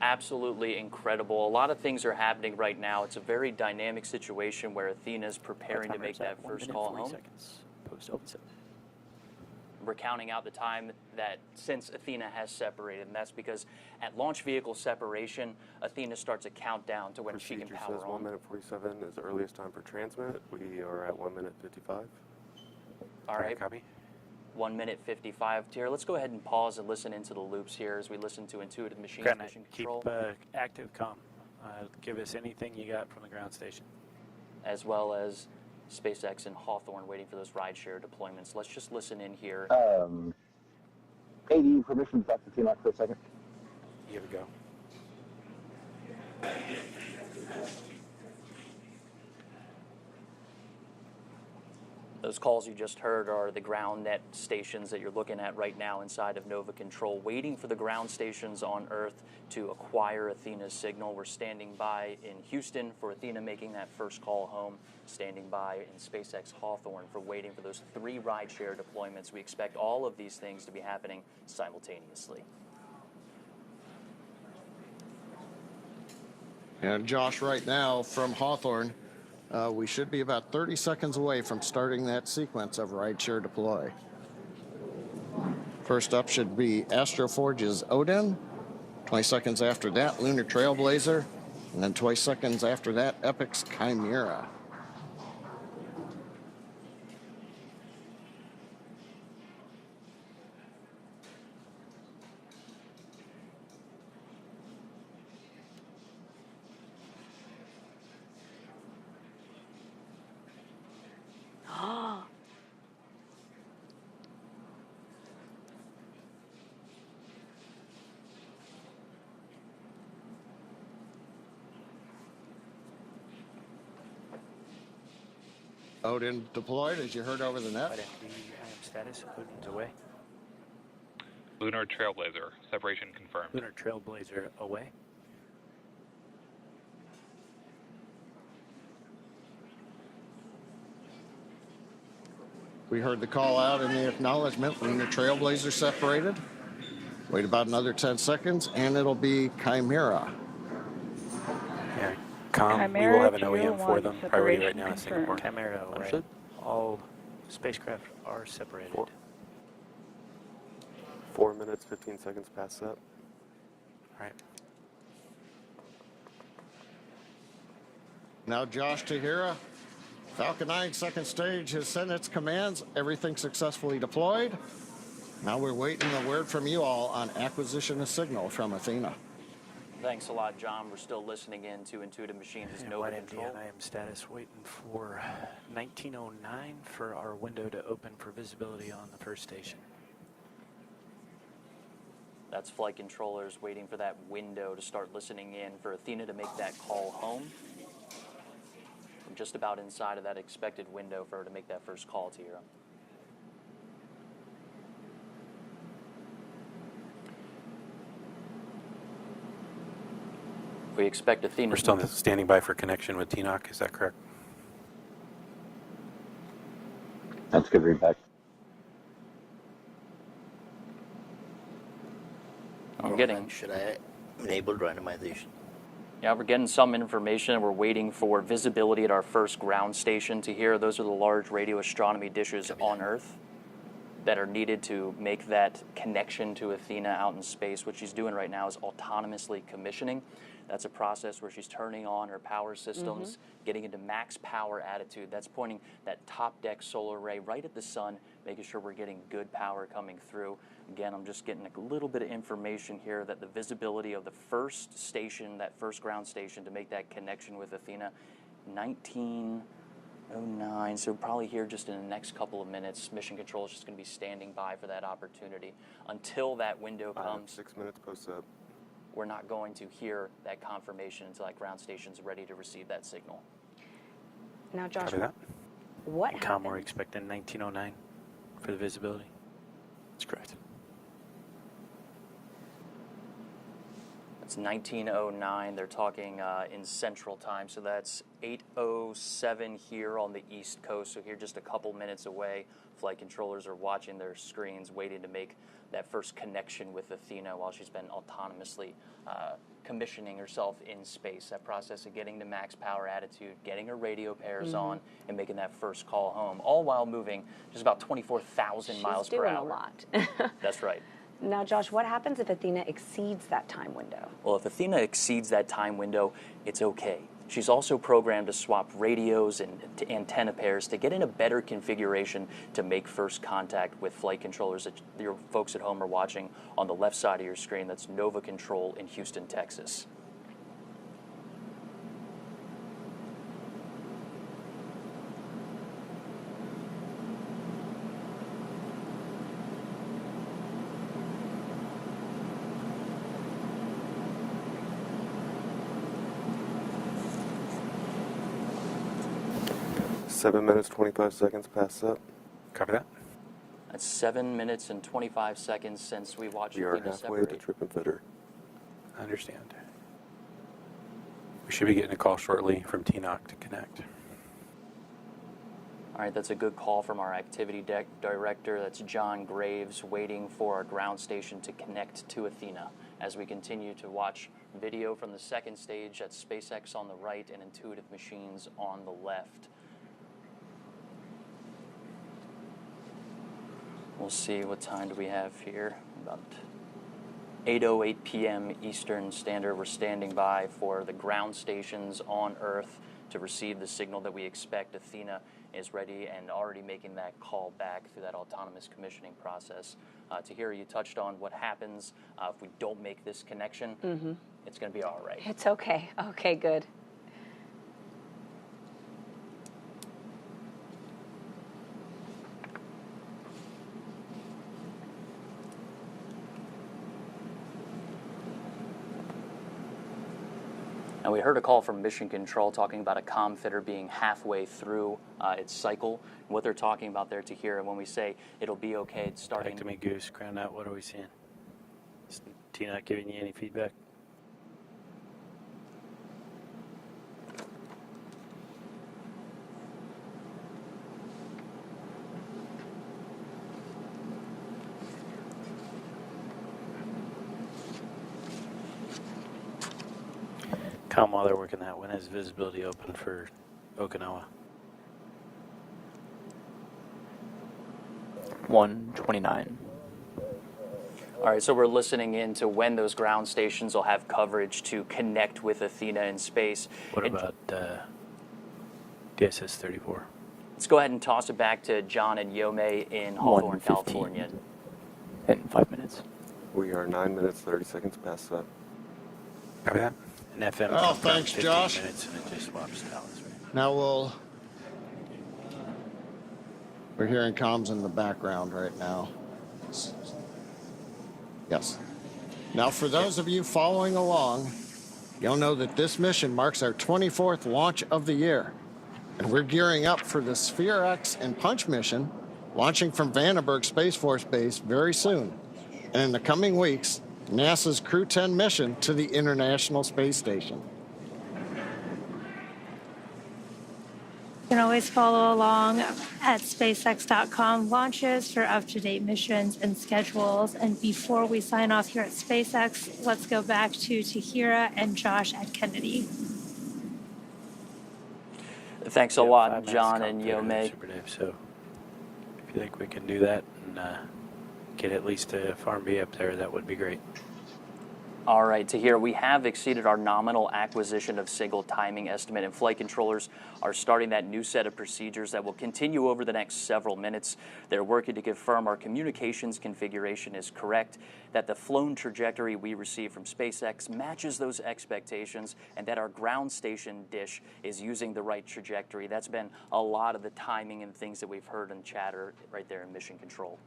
Absolutely incredible. A lot of things are happening right now. It's a very dynamic situation where Athena's preparing to make that first call home. We're counting out the time that since Athena has separated, and that's because at launch vehicle separation, Athena starts a countdown to when she can power says on. 1 minute 47 is the earliest time for transmit. We are at 1 minute 55. All right. Copy. 1 minute 55. Tahira, let's go ahead and pause and listen into the loops here as we listen to Intuitive Machines Mission Control. Keep active comm. Give us anything you got from the ground station. As well as SpaceX and Hawthorne waiting for those rideshare deployments. Let's just listen in here. AD permission back to T-Knot for a second. Here we go. Those calls you just heard are the ground net stations that you're looking at right now inside of Nova Control, waiting for the ground stations on Earth to acquire Athena's signal. We're standing by in Houston for Athena making that first call home, standing by in SpaceX Hawthorne for waiting for those 3 rideshare deployments. We expect all of these things to be happening simultaneously. And Josh, right now from Hawthorne, we should be about 30 seconds away from starting that sequence of rideshare deploy. First up should be Astroforge's Odin. 20 seconds after that, Lunar Trailblazer. And then 20 seconds after that, Epic's Chimera. Odin deployed, as you heard over the net. Status, Odin's away. Lunar Trailblazer, separation confirmed. Lunar Trailblazer away. We heard the call out in the acknowledgement. Lunar Trailblazer separated. Wait about another 10 seconds, and it'll be Chimera. Yeah, Com, we will have an OEM for them. Priority right now is Singapore. Chimera away. All spacecraft are separated. 4 minutes, 15 seconds past that. All right. Now Josh Tahira, Falcon 9 second stage has sent its commands. Everything successfully deployed. Now we're waiting a word from you all on acquisition of signal from Athena. Thanks a lot, John. We're still listening in to Intuitive Machines' Nova Control. And IM status waiting for 1909 for our window to open for visibility on the first station. That's flight controllers waiting for that window to start listening in for Athena to make that call home. We're just about inside of that expected window for her to make that first call to Hero. We expect Athena. We're still standing by for connection with TNOC, is that correct? That's good feedback. I'm getting. Should I enable randomization? Yeah, we're getting some information. We're waiting for visibility at our first ground station to hear. Those are the large radio astronomy dishes on Earth that are needed to make that connection to Athena out in space. What she's doing right now is autonomously commissioning. That's a process where she's turning on her power systems, getting into max power attitude. That's pointing that top deck solar array right at the sun, making sure we're getting good power coming through. Again, I'm just getting a little bit of information here that the visibility of the first station, that first ground station, to make that connection with Athena, 1909. So probably here just in the next couple of minutes, Mission Control is just going to be standing by for that opportunity. Until that window comes, 6 minutes post up. We're not going to hear that confirmation until that ground station's ready to receive that signal. Now, Josh, what happened? We're expecting 1909 for the visibility. That's correct. It's 1909. They're talking in Central Time, so that's 8:07 here on the East Coast. So here, just a couple minutes away, flight controllers are watching their screens, waiting to make that first connection with Athena while she's been autonomously commissioning herself in space. That process of getting to max power attitude, getting her radio pairs on, and making that first call home, all while moving just about 24,000 miles per hour. She's doing a lot. That's right. Now, Josh, what happens if Athena exceeds that time window? Well, if Athena exceeds that time window, it's okay. She's also programmed to swap radios and antenna pairs to get in a better configuration to make first contact with flight controllers that your folks at home are watching on the left side of your screen. That's Nova Control in Houston, Texas. Seven minutes, 25 seconds past up. Copy that. That's 7 minutes and 25 seconds since we watched We are Athena halfway separate. to trip and fitter. I understand. We should be getting a call shortly from TNOC to connect. All right, that's a good call from our activity director. That's John Graves, waiting for our ground station to connect to Athena as we continue to watch video from the second stage. That's SpaceX on the right and Intuitive Machines on the left. We'll see, what time do we have here? About 8:08 p.m. Eastern Standard. We're standing by for the ground stations on Earth to receive the signal that we expect. Athena is ready and already making that call back through that autonomous commissioning process. Tahira, you touched on what happens if we don't make this connection. It's going to be all right. It's okay. Okay, good. Now, we heard a call from Mission Control talking about a comm fitter being halfway through its cycle. What they're talking about there, Tahira, when we say it'll be okay, it's starting. Back to me, Goose. Ground out. What are we seeing? Is TNOC giving you any feedback? Come while they're working that. When is visibility open for Okinawa? 1:29. All right, so we're listening in to when those ground stations will have coverage to connect with Athena in space. What about DSS 34? Let's go ahead and toss it back to John and Yome in Hawthorne, California. In 5 minutes. We are 9 minutes, 30 seconds past up. Copy that. And FM Oh, comes down thanks, 15 Josh. minutes and it just swaps towers, right? Now we're hearing comms in the background right now. Yes. Now, for those of you following along, you'll know that this mission marks our 24th launch of the year. And we're gearing up for the Sphere X and Punch mission, launching from Vandenberg Space Force Base very soon. And in the coming weeks, NASA's Crew 10 mission to the International Space Station. You can always follow along at SpaceX.com launches for up-to-date missions and schedules. And before we sign off here at SpaceX, let's go back to Tahira and Josh at Kennedy. Thanks a lot, John and Yomei. Super Dave. So if you think we can do that and get at least a Farm B up there, that would be great. All right, Tahir, we have exceeded our nominal acquisition of single timing estimate, and flight controllers are starting that new set of procedures that will continue over the next several minutes. They're working to confirm our communications configuration is correct, that the flown trajectory we receive from SpaceX matches those expectations, and that our ground station dish is using the right trajectory. That's been a lot of the timing and things that we've heard in chatter right there in mission control.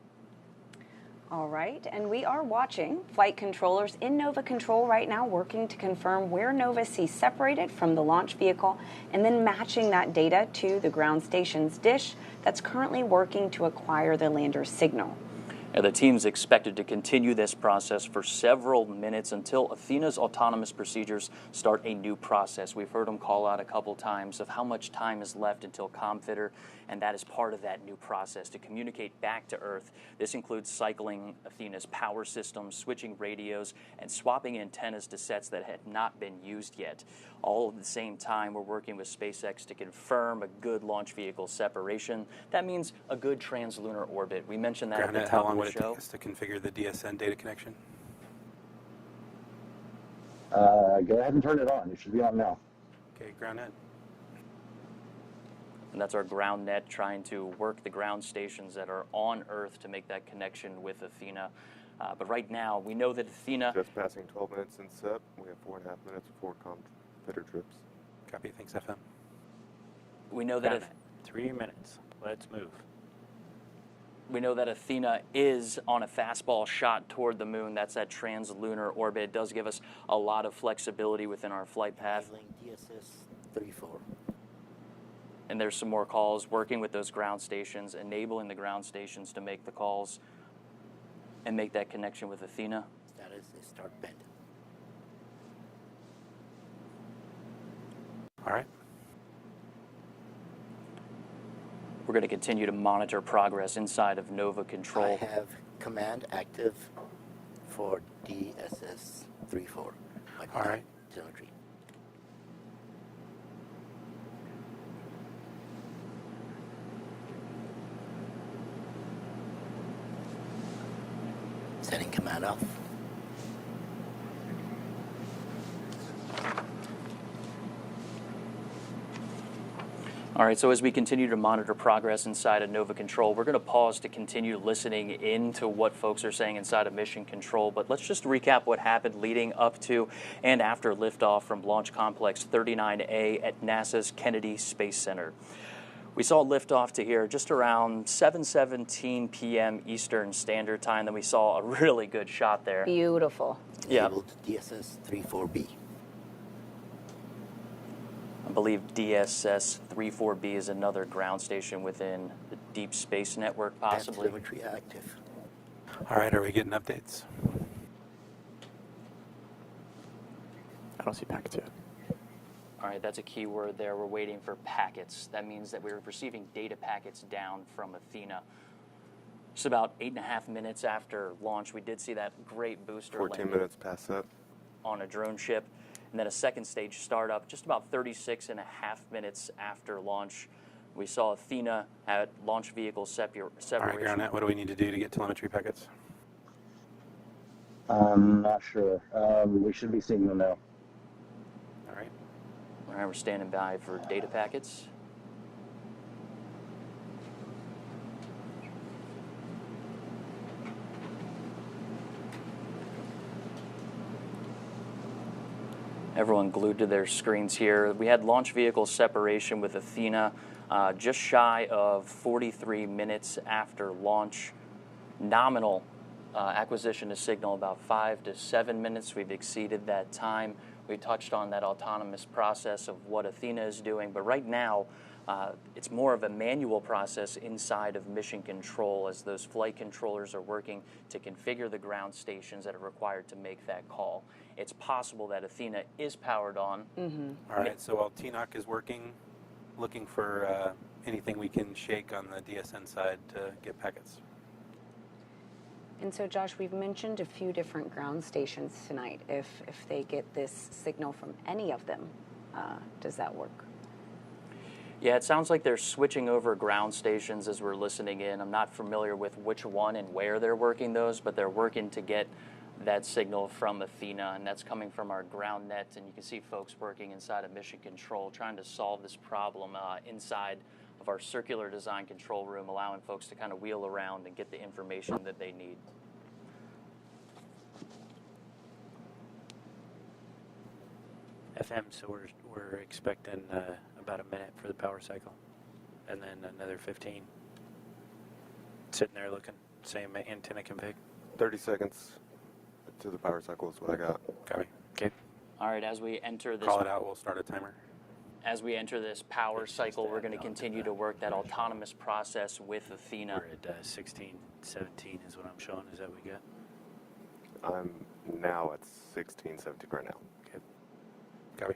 All right, and we are watching flight controllers in Nova Control right now, working to confirm where Nova sees separated from the launch vehicle, and then matching that data to the ground station's dish that's currently working to acquire the lander's signal. The team's expected to continue this process for several minutes until Athena's autonomous procedures start a new process. We've heard them call out a couple times of how much time is left until ComFitter, and that is part of that new process to communicate back to Earth. This includes cycling Athena's power systems, switching radios, and swapping antennas to sets that had not been used yet. All at the same time, we're working with SpaceX to confirm a good launch vehicle separation. That means a good translunar orbit. We mentioned that at the top of the show. How long would it take us to configure the DSN data connection? Go ahead and turn it on. It should be on now. Okay, ground net. And that's our ground net trying to work the ground stations that are on Earth to make that connection with Athena. But right now, we know that Athena... Just passing 12 minutes in SEP. We have 4.5 minutes before ComFitter trips. Copy. Thanks, FM. We know that... 3 minutes. Let's move. We know that Athena is on a fastball shot toward the moon. That's that translunar orbit. It does give us a lot of flexibility within our flight path. DSS 34. And there's some more calls working with those ground stations, enabling the ground stations to make the calls and make that connection with Athena. Status is start bend. All right. We're going to continue to monitor progress inside of Nova Control. I have command active for DSS 34. All right. Telemetry. Setting command off. All right, so as we continue to monitor progress inside of Nova Control, we're going to pause to continue listening into what folks are saying inside of Mission Control. But let's just recap what happened leading up to and after liftoff from Launch Complex 39A at NASA's Kennedy Space Center. We saw liftoff to here just around 7:17 p.m. Eastern Standard Time. Then we saw a really good shot there. Beautiful. Yeah. DSS 34B. I believe DSS 34B is another ground station within the Deep Space Network, possibly. Telemetry active. All right, are we getting updates? I don't see packets yet. All right, that's a key word there. We're waiting for packets. That means that we're receiving data packets down from Athena. Just about 8.5 minutes after launch, we did see that great booster 14 minutes past that. On a drone ship. And then a second stage startup just about 36.5 minutes after launch. We saw Athena at launch vehicle separation. All right, ground net, what do we need to do to get telemetry packets? I'm not sure. We should be seeing them now. All right, we're standing by for data packets. Everyone glued to their screens here. We had launch vehicle separation with Athena just shy of 43 minutes after launch. Nominal acquisition of signal about 5 to 7 minutes. We've exceeded that time. We touched on that autonomous process of what Athena is doing, but right now it's more of a manual process inside of mission control as those flight controllers are working to configure the ground stations that are required to make that call. It's possible that Athena is powered on. All right, so while TNOC is working, looking for anything we can shake on the DSN side to get packets. And so, Josh, we've mentioned a few different ground stations tonight. If they get this signal from any of them, does that work? Yeah, it sounds like they're switching over ground stations as we're listening in. I'm not familiar with which one and where they're working those, but they're working to get that signal from Athena, and that's coming from our ground net. And you can see folks working inside of mission control, trying to solve this problem inside of our circular design control room, allowing folks to kind of wheel around and get the information that they need. FM, so we're expecting about a minute for the power cycle, and then another 15. Sitting there looking, same antenna config. 30 seconds to the power cycle is what I got. Copy. Okay. All right, as we enter this... Call it out, we'll start a timer. As we enter this power cycle, we're going to continue to work that autonomous process with Athena. We're at 16, 17 is what I'm showing. Is that what we got? I'm now at 16, 17 right now. Okay. Copy.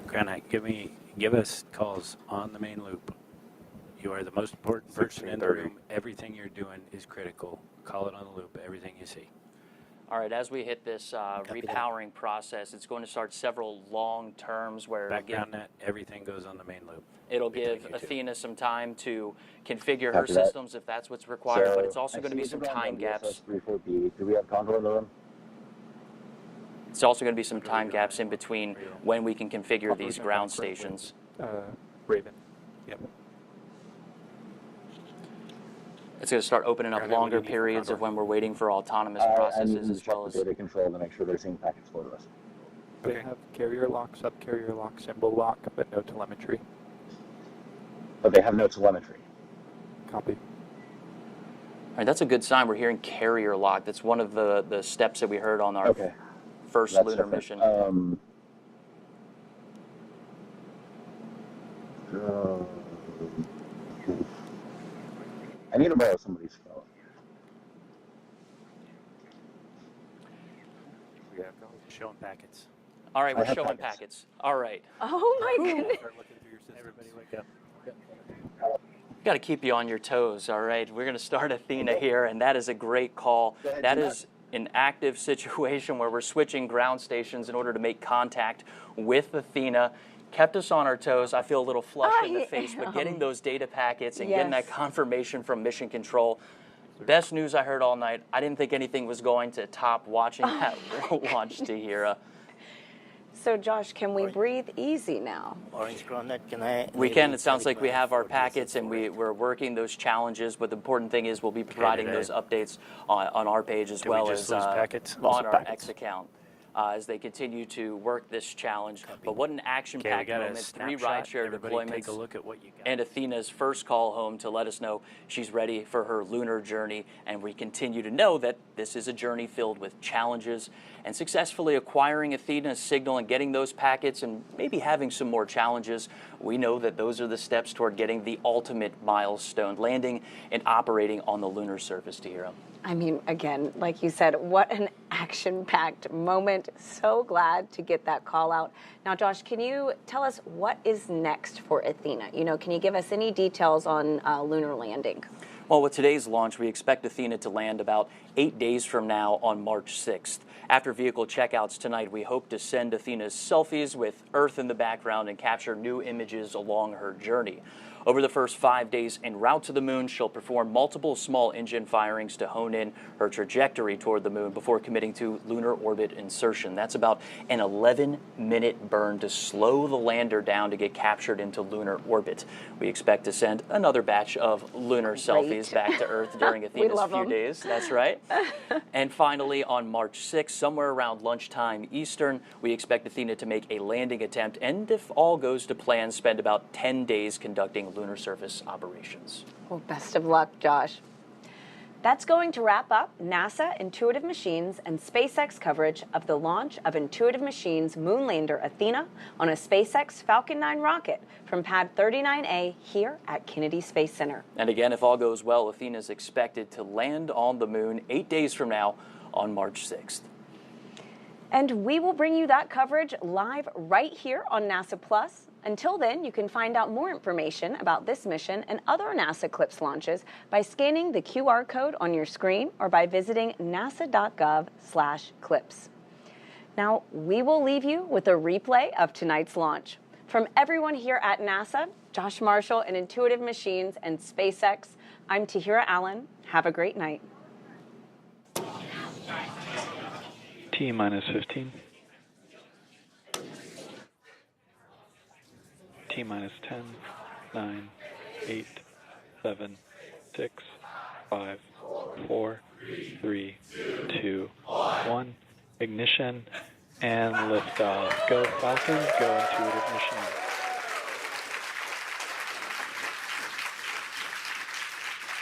Granite, give us calls on the main loop. You are the most important person in the room. Everything you're doing is critical. Call it on the loop, everything you see. All right, as we hit this repowering process, it's going to start several long terms where background net, everything goes on the main loop. It'll give Athena some time to configure her systems if that's what's required, but it's also going to be some time gaps. Do we have contour in the room? It's also going to be some time gaps in between when we can configure these ground stations. Raven. Yep. It's going to start opening up longer periods of when we're waiting for autonomous processes as well as data control to make sure they're seeing packets for us. They have carrier lock, sub-carrier lock, symbol lock, but no telemetry. But they have no telemetry. Copy. All right, that's a good sign. We're hearing carrier lock. That's one of the steps that we heard on our first lunar mission. I need to borrow somebody's phone. Showing packets. All right, we're showing packets. All right. Oh my goodness. Everybody wake up. Got to keep you on your toes, all right? We're going to start Athena here, and that is a great call. That is an active situation where we're switching ground stations in order to make contact with Athena. Kept us on our toes. I feel a little flushed in the face, but getting those data packets and getting that confirmation from Mission Control, best news I heard all night. I didn't think anything was going to top watching that launch, Tahira. So, Josh, can we breathe easy now? Orange Groundnut, can I? We can. It sounds like we have our packets and we're working those challenges, but the important thing is we'll be providing those updates on our page as well as on our X account. As they continue to work this challenge. But what an action-packed moment, 3 rideshare deployments, take a look at what you got. and Athena's first call home to let us know she's ready for her lunar journey. And we continue to know that this is a journey filled with challenges, and successfully acquiring Athena's signal and getting those packets and maybe having some more challenges, we know that those are the steps toward getting the ultimate milestone, landing and operating on the lunar surface, Tahira. I mean, again, like you said, what an action-packed moment. So glad to get that call out. Now, Josh, can you tell us what is next for Athena? You know, can you give us any details on lunar landing? Well, with today's launch, we expect Athena to land about 8 days from now on March 6th. After vehicle checkouts tonight, we hope to send Athena's selfies with Earth in the background and capture new images along her journey. Over the first 5 days en route to the moon, she'll perform multiple small engine firings to hone in her trajectory toward the moon before committing to lunar orbit insertion. That's about an 11-minute burn to slow the lander down to get captured into lunar orbit. We expect to send another batch of lunar selfies back to Earth during Athena's few days. That's right. And finally, on March 6th, somewhere around lunchtime Eastern, we expect Athena to make a landing attempt and, if all goes to plan, spend about 10 days conducting lunar surface operations. Well, best of luck, Josh. That's going to wrap up NASA, Intuitive Machines, and SpaceX coverage of the launch of Intuitive Machines moonlander Athena on a SpaceX Falcon 9 rocket from Pad 39A here at Kennedy Space Center. And again, if all goes well, Athena is expected to land on the moon 8 days from now on March 6th. And we will bring you that coverage live right here on NASA Plus. Until then, you can find out more information about this mission and other NASA CLPS launches by scanning the QR code on your screen or by visiting nasa.gov/CLPS. Now, we will leave you with a replay of tonight's launch. From everyone here at NASA, Josh Marshall and Intuitive Machines and SpaceX, I'm Tahira Allen. Have a great night. T-minus 15. T-minus 10, 9, 8, 7, 6, 5, 4, 3, 2, 1. Ignition and liftoff. Go Falcon, go Intuitive Machines.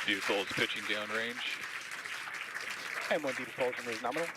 Vehicles pitching downrange. M1D propulsion is nominal.